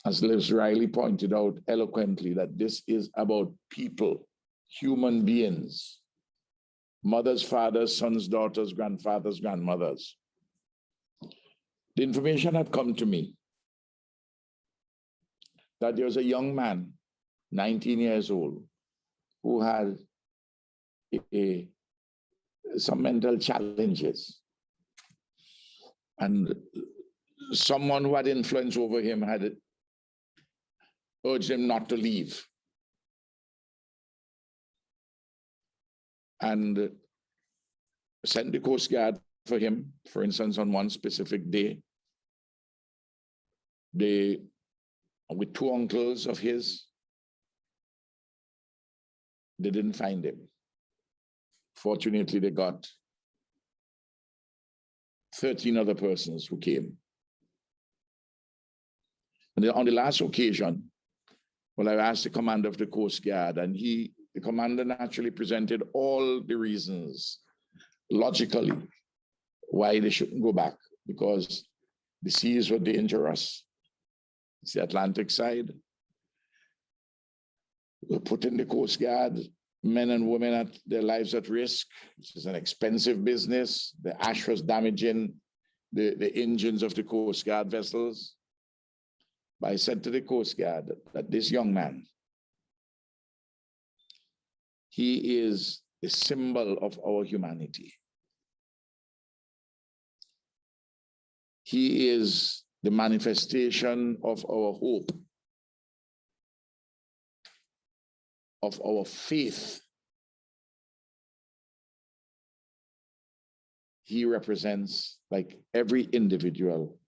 as Liz Riley pointed out eloquently, that this is about people, human beings, mothers, fathers, sons, daughters, grandfathers, grandmothers. The information had come to me that there was a young man, 19 years old, who had some mental challenges. And someone who had influence over him had urged him not to leave. And sent the Coast Guard for him, for instance, on one specific day. They, with 2 uncles of his, they didn't find him. Fortunately, they got 13 other persons who came. And on the last occasion, well, I asked the commander of the Coast Guard, and the commander naturally presented all the reasons, logically, why they shouldn't go back, because the seas were dangerous. It's the Atlantic side. We're putting the Coast Guard, men and women, at their lives at risk. This is an expensive business. The ash was damaging the engines of the Coast Guard vessels. But I said to the Coast Guard that this young man, he is a symbol of our humanity. He is the manifestation of our hope, of our faith. He represents, like every individual,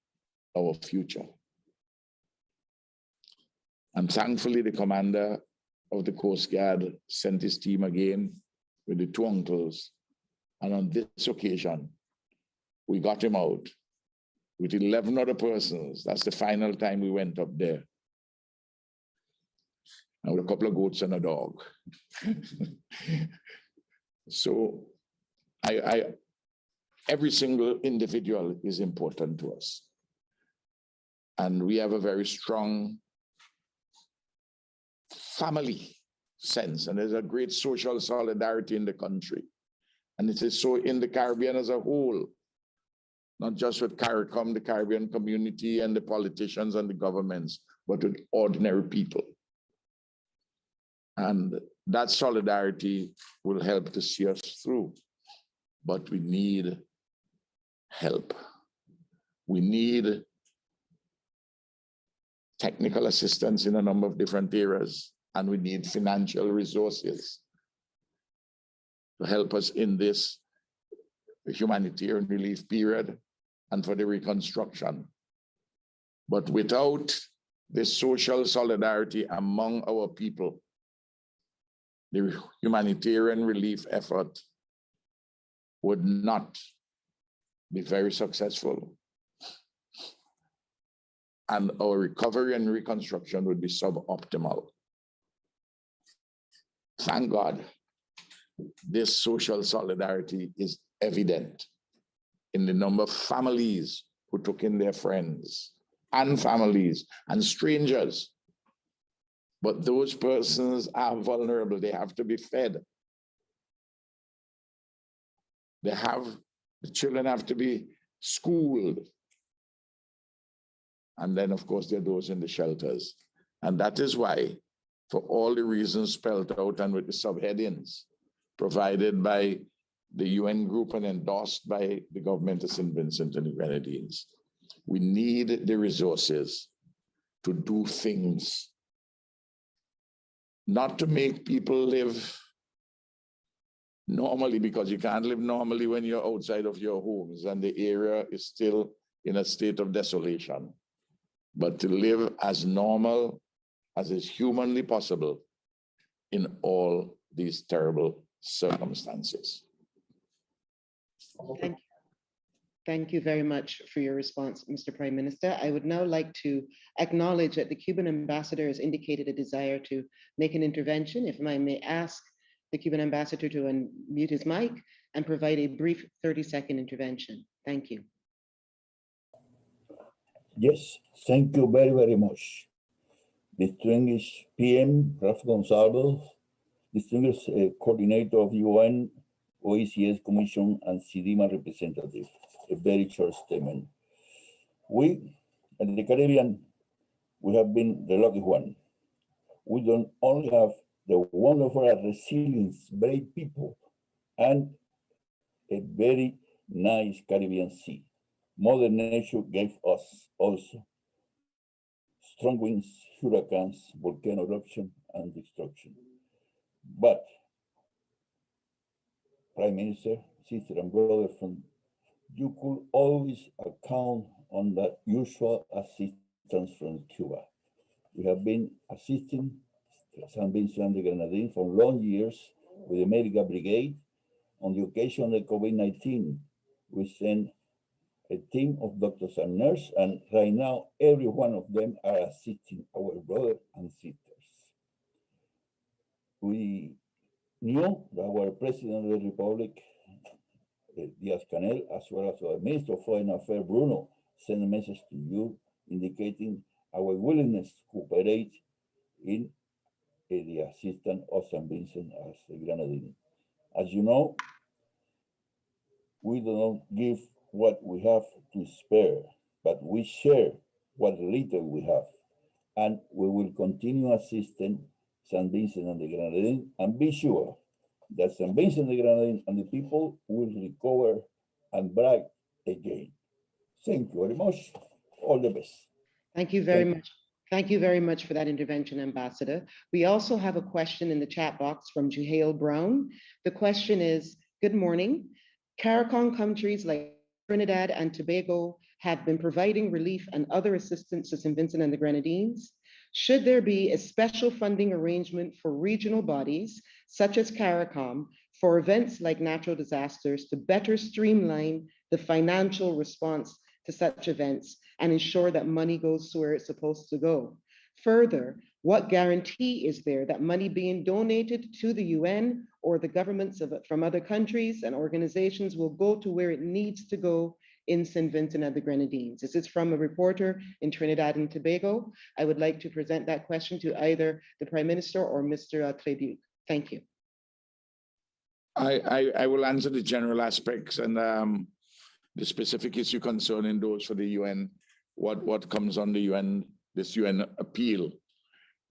our future. And thankfully, the commander of the Coast Guard sent his team again with the 2 uncles. And on this occasion, we got him out with 11 other persons. That's the final time we went up there. And with a couple of goats and a dog. So every single individual is important to us. And we have a very strong family sense, and there's a great social solidarity in the country. And it is so in the Caribbean as a whole, not just with CARICOM, the Caribbean community and the politicians and the governments, but with ordinary people. And that solidarity will help to see us through. But we need help. We need technical assistance in a number of different areas, and we need financial resources to help us in this humanitarian relief period and for the reconstruction. But without this social solidarity among our people, the humanitarian relief effort would not be very successful. And our recovery and reconstruction would be suboptimal. Thank God, this social solidarity is evident in the number of families who who took in their friends and families and strangers. But those persons are vulnerable. They have to be fed. The children have to be schooled. And then, of course, there are those in the shelters. And that is why, for all the reasons spelled out and with the subheadings provided by the UN group and endorsed by the government of Saint Vincent and the Grenadines, we need the resources to do things, not to make people live normally, because you can't live normally when you're outside of your homes and the area is still in a state of desolation, but to live as normal as is humanly possible in all these terrible circumstances. Thank you. Thank you very much for your response, Mr. Prime Minister. I would now like to acknowledge that the Cuban ambassador has indicated a desire to make an intervention. If I may ask the Cuban ambassador to unmute his mic and provide a brief 30-second intervention. Thank you. Yes, thank you very, very much. Distinguished PM, Ralph Gonsalves, distinguished coordinator of UN, OECS Commission, and CDEMA representative. A very short statement. We, in the Caribbean, we have been the lucky one. We don't only have the wonderful resilience, brave people, and a very nice Caribbean sea. Mother Nature gave us also strong winds, hurricanes, volcano eruption, and destruction. But, Prime Minister, sister, and brother, you could always count on that usual assistance from Cuba. We have been assisting Saint Vincent and the Grenadines for long years with the Medical Brigade. On the occasion of the COVID-19, we sent a team of doctors and nurses, and right now, every one of them are assisting our brothers and sisters. We knew that our President of the Republic, Diaz-Canel, as well as our Minister of Foreign Affairs, Bruno, sent a message to you indicating our willingness to cooperate in the assistance of Saint Vincent as the Grenadines. As you know, we do not give what we have to spare, but we share what little we have. And we will continue assisting Saint Vincent and the Grenadines, and be sure that Saint Vincent and the Grenadines and the people will recover and bright again. Thank you very much. All the best. Thank you very much. Thank you very much for that intervention, Ambassador. We also have a question in the chat box from Juhail Brown. The question is, good morning. CARICOM countries like Trinidad and Tobago have been providing relief and other assistance to Saint Vincent and the Grenadines. Should there be a special funding arrangement for regional bodies, such as CARICOM, for events like natural disasters to better streamline the financial response to such events and ensure that money goes to where it's supposed to go? Further, what guarantee is there that money being donated to the UN or the governments from other countries and organizations will go to where it needs to go in Saint Vincent and the Grenadines? This is from a reporter in Trinidad and Tobago. I would like to present that question to either the Prime Minister or Mr. Trebucq. Thank you. I will answer the general aspects and the specific issue concerning those for the UN, what comes on the UN, this UN appeal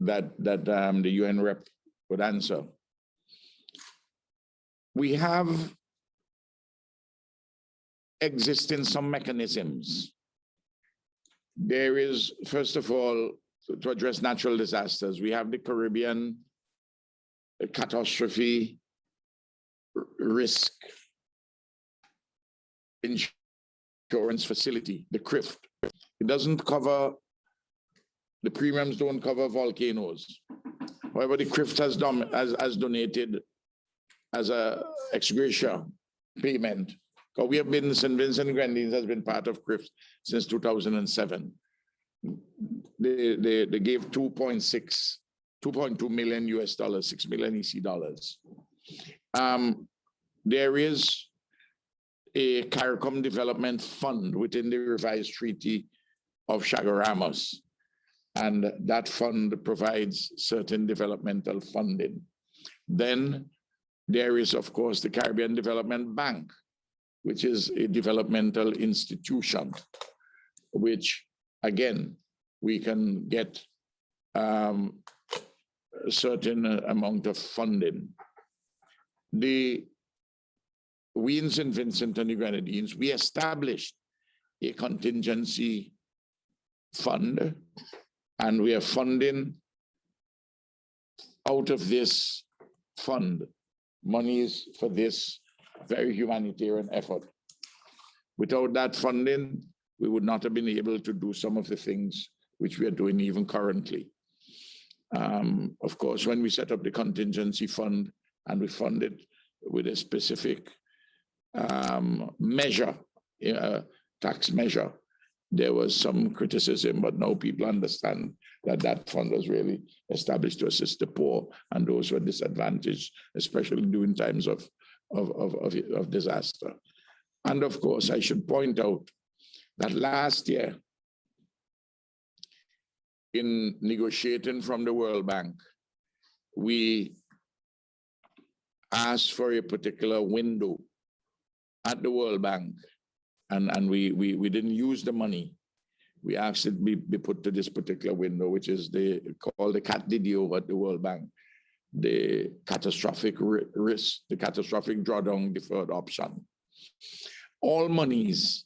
that the UN rep would answer. We have existing some mechanisms. There is, first of all, to address natural disasters, we have the Caribbean Catastrophe Risk Insurance Facility, the CRIF. It doesn't cover, the premiums don't cover volcanoes. However, the CRIF has donated as a ex gratia payment. Because we have been, Saint Vincent and Grenadines has been part of CRIF since 2007. They gave 2.2 million US dollars, 6 million EC dollars. There is a CARICOM development fund within the revised Treaty of Chaguaramas. And that fund provides certain developmental funding. Then there is, of course, the Caribbean Development Bank, which is a developmental institution, which, again, we can get a certain amount of funding. We in Saint Vincent and the Grenadines, we established a contingency fund, and we are funding out of this fund monies for this very humanitarian effort. Without that funding, we would not have been able to do some of the things which we are doing even currently. Of course, when we set up the contingency fund and we fund it with a specific measure, tax measure, there was some criticism, but now people understand that that fund was really established to assist the poor and those who are disadvantaged, especially during times of disaster. And of course, I should point out that last year, in negotiating from the World Bank, we asked for a particular window at the World Bank, and we didn't use the money. We asked it be put to this particular window, which is called the CAT-DDO at the World Bank, the catastrophic risk, the catastrophic drawdown deferred option. All monies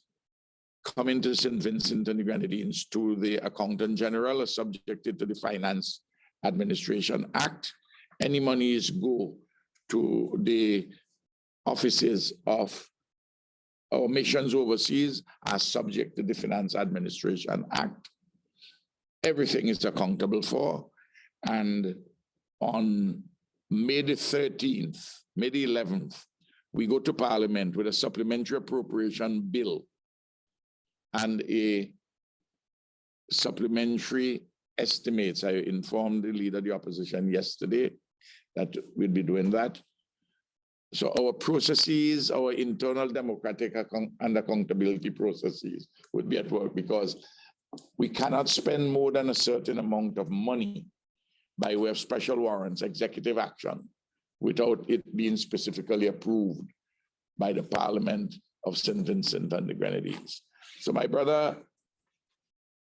coming to Saint Vincent and the Grenadines to the Accountant General are subjected to the Finance Administration Act. Any monies go to the offices of our missions overseas are subject to the Finance Administration Act. Everything is accountable for. And on May the 13th, May the 11th, we go to Parliament with a supplementary appropriation bill and a supplementary estimates. I informed the leader of the opposition yesterday that we'll be doing that. So our processes, our internal democratic and accountability processes would be at work, because we cannot spend more than a certain amount of money by way of special warrants, executive action, without it being specifically approved by the Parliament of Saint Vincent and the Grenadines. So my brother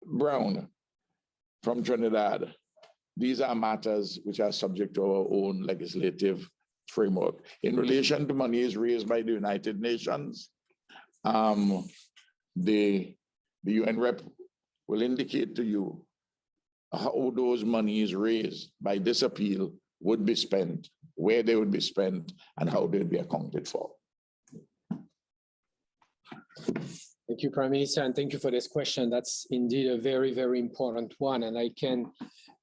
Brown from Trinidad, these are matters which are subject to our own legislative framework. In relation to monies raised by the United Nations, the UN rep will indicate to you how those monies raised by this appeal would be spent, where they would be spent, and how they would be accounted for. Thank you, Prime Minister, and thank you for this question. That's indeed a very, very important one, and I can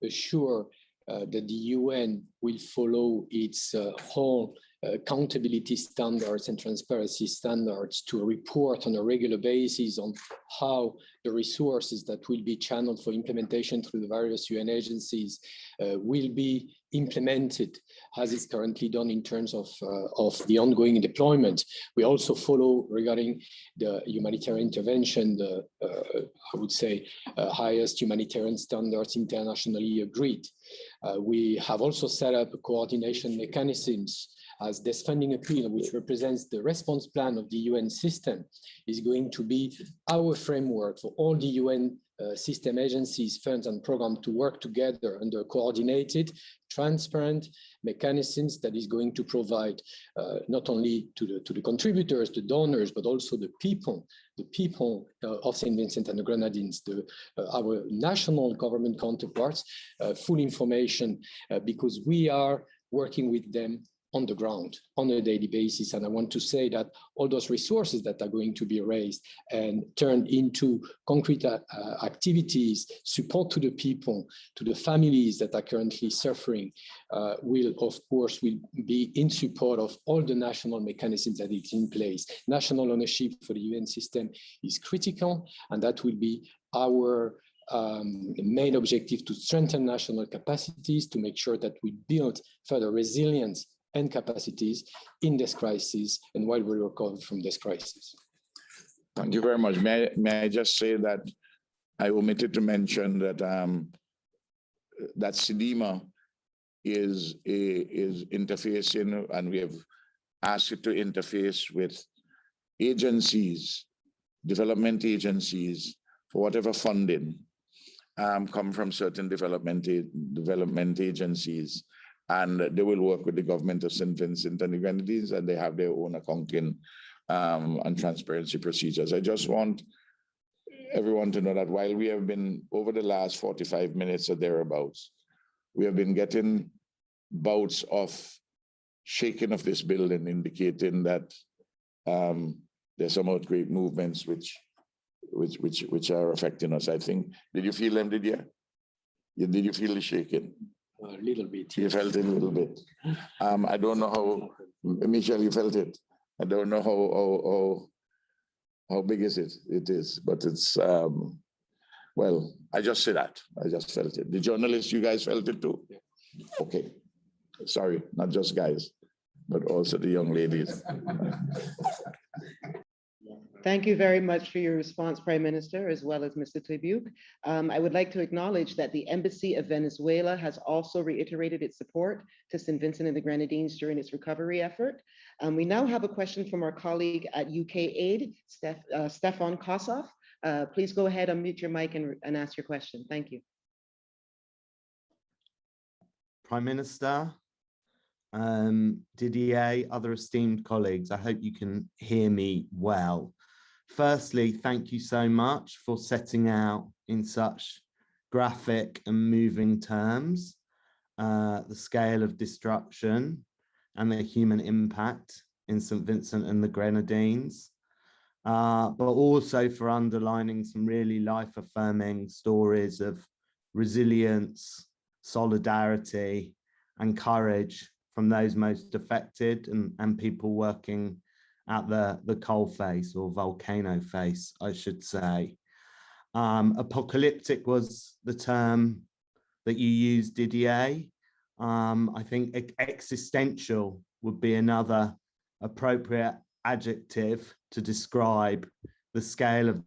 assure that the UN will follow its whole accountability standards and transparency standards to report on a regular basis on how the resources that will be channeled for implementation through the various UN agencies will be implemented as is currently done in terms of the ongoing deployment. We also follow, regarding the humanitarian intervention, the I would say highest humanitarian standards internationally agreed. We have also set up coordination mechanisms, as this funding appeal, which represents the response plan of the UN system, is going to be our framework for all the UN system agencies, funds and programs to work together under coordinated, transparent mechanisms that is going to provide not only to the contributors, the donors, but also the people of Saint Vincent and the Grenadines, our national government counterparts, full information, because we are working with them on the ground on a daily basis. And I want to say that all those resources that are going to be raised and turned into concrete activities, support to the people, to the families that are currently suffering, will be in support of all the national mechanisms that is in place. National ownership for the UN system is critical, and that will be our main objective, to strengthen national capacities, to make sure that we build further resilience and capacities in this crisis and while we recover from this crisis. Thank you very much. May I just say that I omitted to mention that that CDEMA is interfacing, and we have asked it to interface with agencies, development agencies, for whatever funding come from certain development agencies, and they will work with the government of Saint Vincent and the Grenadines, and they have their own accounting and transparency procedures. I just want everyone to know that while we have been, over the last 45 minutes or thereabouts, we have been getting bouts of shaking of this building, indicating that there's some great movements which are affecting us. I think, did you feel them, Didier? Did you feel the shaking? A little bit. You felt it a little bit. I don't know how, Michelle, you felt it. I don't know how big is it? It is, but it's, well, I just say that. I just felt it. The journalists, you guys felt it too? Yeah. Okay. Sorry, not just guys, but also the young ladies. Thank you very much for your response, Prime Minister, as well as Mr. Trebucq. I would like to acknowledge that the Embassy of Venezuela has also reiterated its support to Saint Vincent and the Grenadines during its recovery effort. We now have a question from our colleague at UK Aid, Stefan Kossoff. Please go ahead, unmute your mic and ask your question. Thank you. Prime Minister, Didier, other esteemed colleagues, I hope you can hear me well. Firstly, thank you so much for setting out in such graphic and moving terms the scale of destruction and the human impact in St. Vincent and the Grenadines, but also for underlining some really life-affirming stories of resilience, solidarity, and courage from those most affected and people working at the coal face or volcano face, I should say. Apocalyptic was the term that you used, Didier. I think existential would be another appropriate adjective to describe the scale of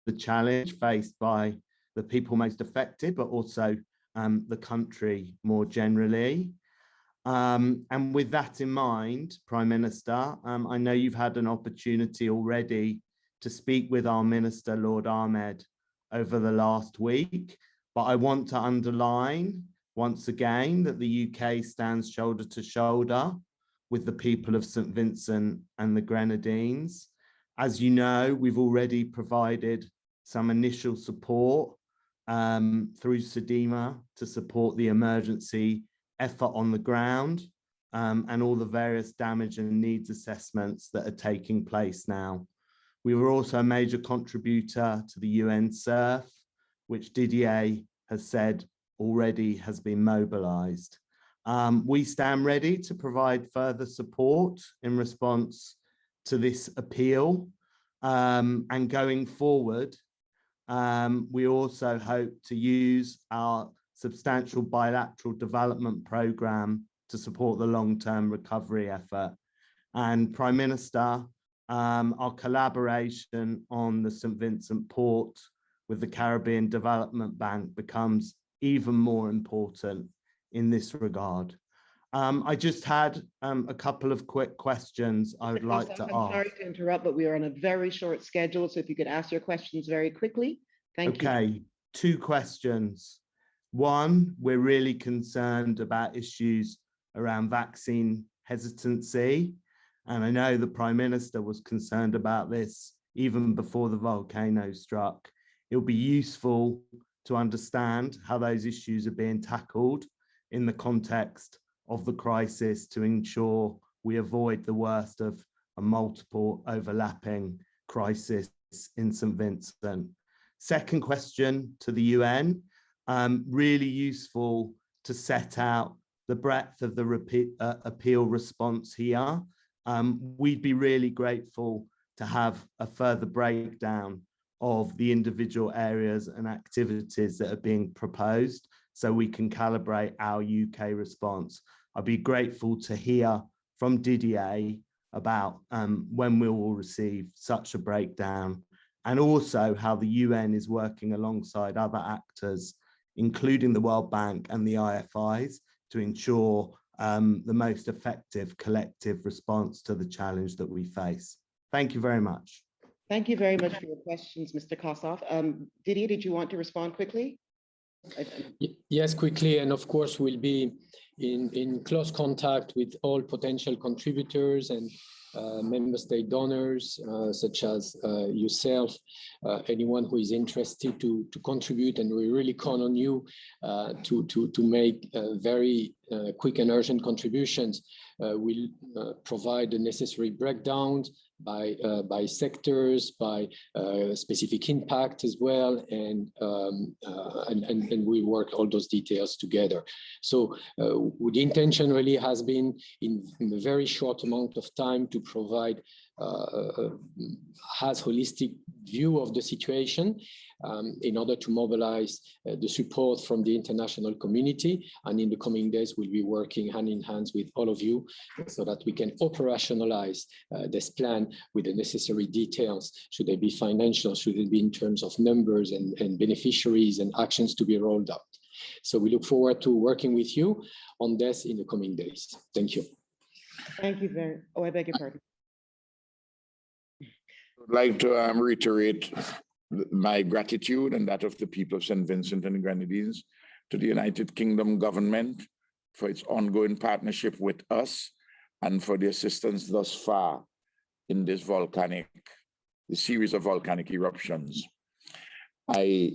the challenge faced by the people most affected, but also the country more generally. And with that in mind, Prime Minister, I know you've had an opportunity already to speak with our Minister, Lord Ahmed, over the last week, but I want to underline once again that the UK stands shoulder to shoulder with the people of St. Vincent and the Grenadines. As you know, we've already provided some initial support through CDEMA to support the emergency effort on the ground and all the various damage and needs assessments that are taking place now. We were also a major contributor to the UN SURF, which Didier has said already has been mobilized. We stand ready to provide further support in response to this appeal. And going forward, we also hope to use our substantial bilateral development program to support the long-term recovery effort. And Prime Minister, our collaboration on the St. Vincent port with the Caribbean Development Bank becomes even more important in this regard. I just had a couple of quick questions I would like to ask. I'm sorry to interrupt, but we are on a very short schedule, so if you could ask your questions very quickly. Thank you. Okay, 2 questions. One, we're really concerned about issues around vaccine hesitancy. And I know the Prime Minister was concerned about this even before the volcano struck. It'll be useful to understand how those issues are being tackled in the context of the crisis to ensure we avoid the worst of a multiple overlapping crisis in St. Vincent. Second question to the UN, really useful to set out the breadth of the appeal response here. We'd be really grateful to have a further breakdown of the individual areas and activities that are being proposed so we can calibrate our UK response. I'd be grateful to hear from Didier about when we will receive such a breakdown, and also how the UN is working alongside other actors, including the World Bank and the IFIs, to ensure the most effective collective response to the challenge that we face. Thank you very much. Thank you very much for your questions, Mr. Kossoff. Didier, did you want to respond quickly? Yes, quickly, and of course we'll be in close contact with all potential contributors and member state donors, such as yourself, anyone who is interested to contribute, and we really count on you to make very quick and urgent contributions. We'll provide the necessary breakdowns by sectors, by specific impact as well, and we work all those details together. So the intention really has been in a very short amount of time to provide has holistic view of the situation in order to mobilize the support from the international community. And in the coming days, we'll be working hand in hand with all of you so that we can operationalize this plan with the necessary details. Should they be financial? Should it be in terms of numbers and beneficiaries and actions to be rolled out? So we look forward to working with you on this in the coming days. Thank you. Thank you very much. Oh, I beg your pardon. I'd like to reiterate my gratitude and that of the people of Saint Vincent and the Grenadines to the United Kingdom government for its ongoing partnership with us and for the assistance thus far in this series of volcanic eruptions. I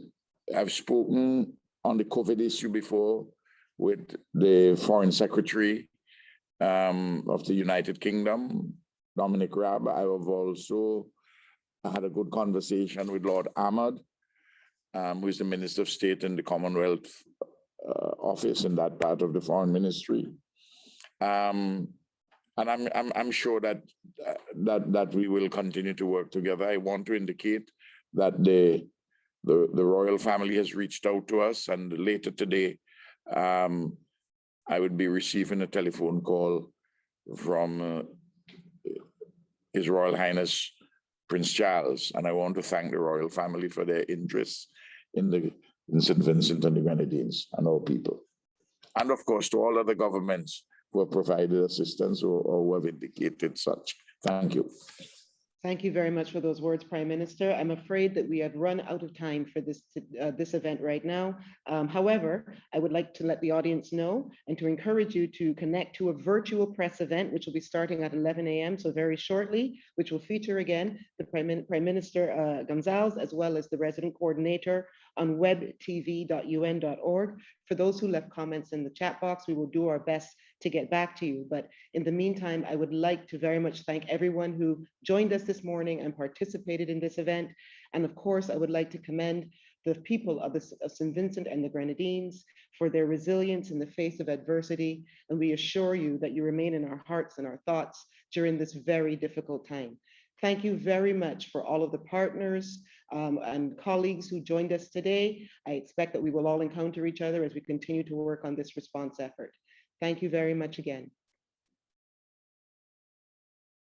have spoken on the COVID issue before with the Foreign Secretary of the United Kingdom, Dominic Raab. I have also had a good conversation with Lord Ahmad, who is the Minister of State in the Commonwealth office in that part of the Foreign Ministry. And I'm sure that we will continue to work together. I want to indicate that the royal family has reached out to us, and later today, I would be receiving a telephone call from His Royal Highness Prince Charles, and I want to thank the royal family for their interest in Saint Vincent and the Grenadines and our people. And of course, to all other governments who have provided assistance or who have indicated such. Thank you. Thank you very much for those words, Prime Minister. I'm afraid that we have run out of time for this event right now. However, I would like to let the audience know and to encourage you to connect to a virtual press event, which will be starting at 11 a.m., so very shortly, which will feature again the Prime Minister Gonsalves, as well as the resident coordinator on webtv.un.org. For those who left comments in the chat box, we will do our best to get back to you. But in the meantime, I would like to very much thank everyone who joined us this morning and participated in this event. And of course, I would like to commend the people of Saint Vincent and the Grenadines for their resilience in the face of adversity. And we assure you that you remain in our hearts and our thoughts during this very difficult time. Thank you very much for all of the partners and colleagues who joined us today. I expect that we will all encounter each other as we continue to work on this response effort. Thank you very much again.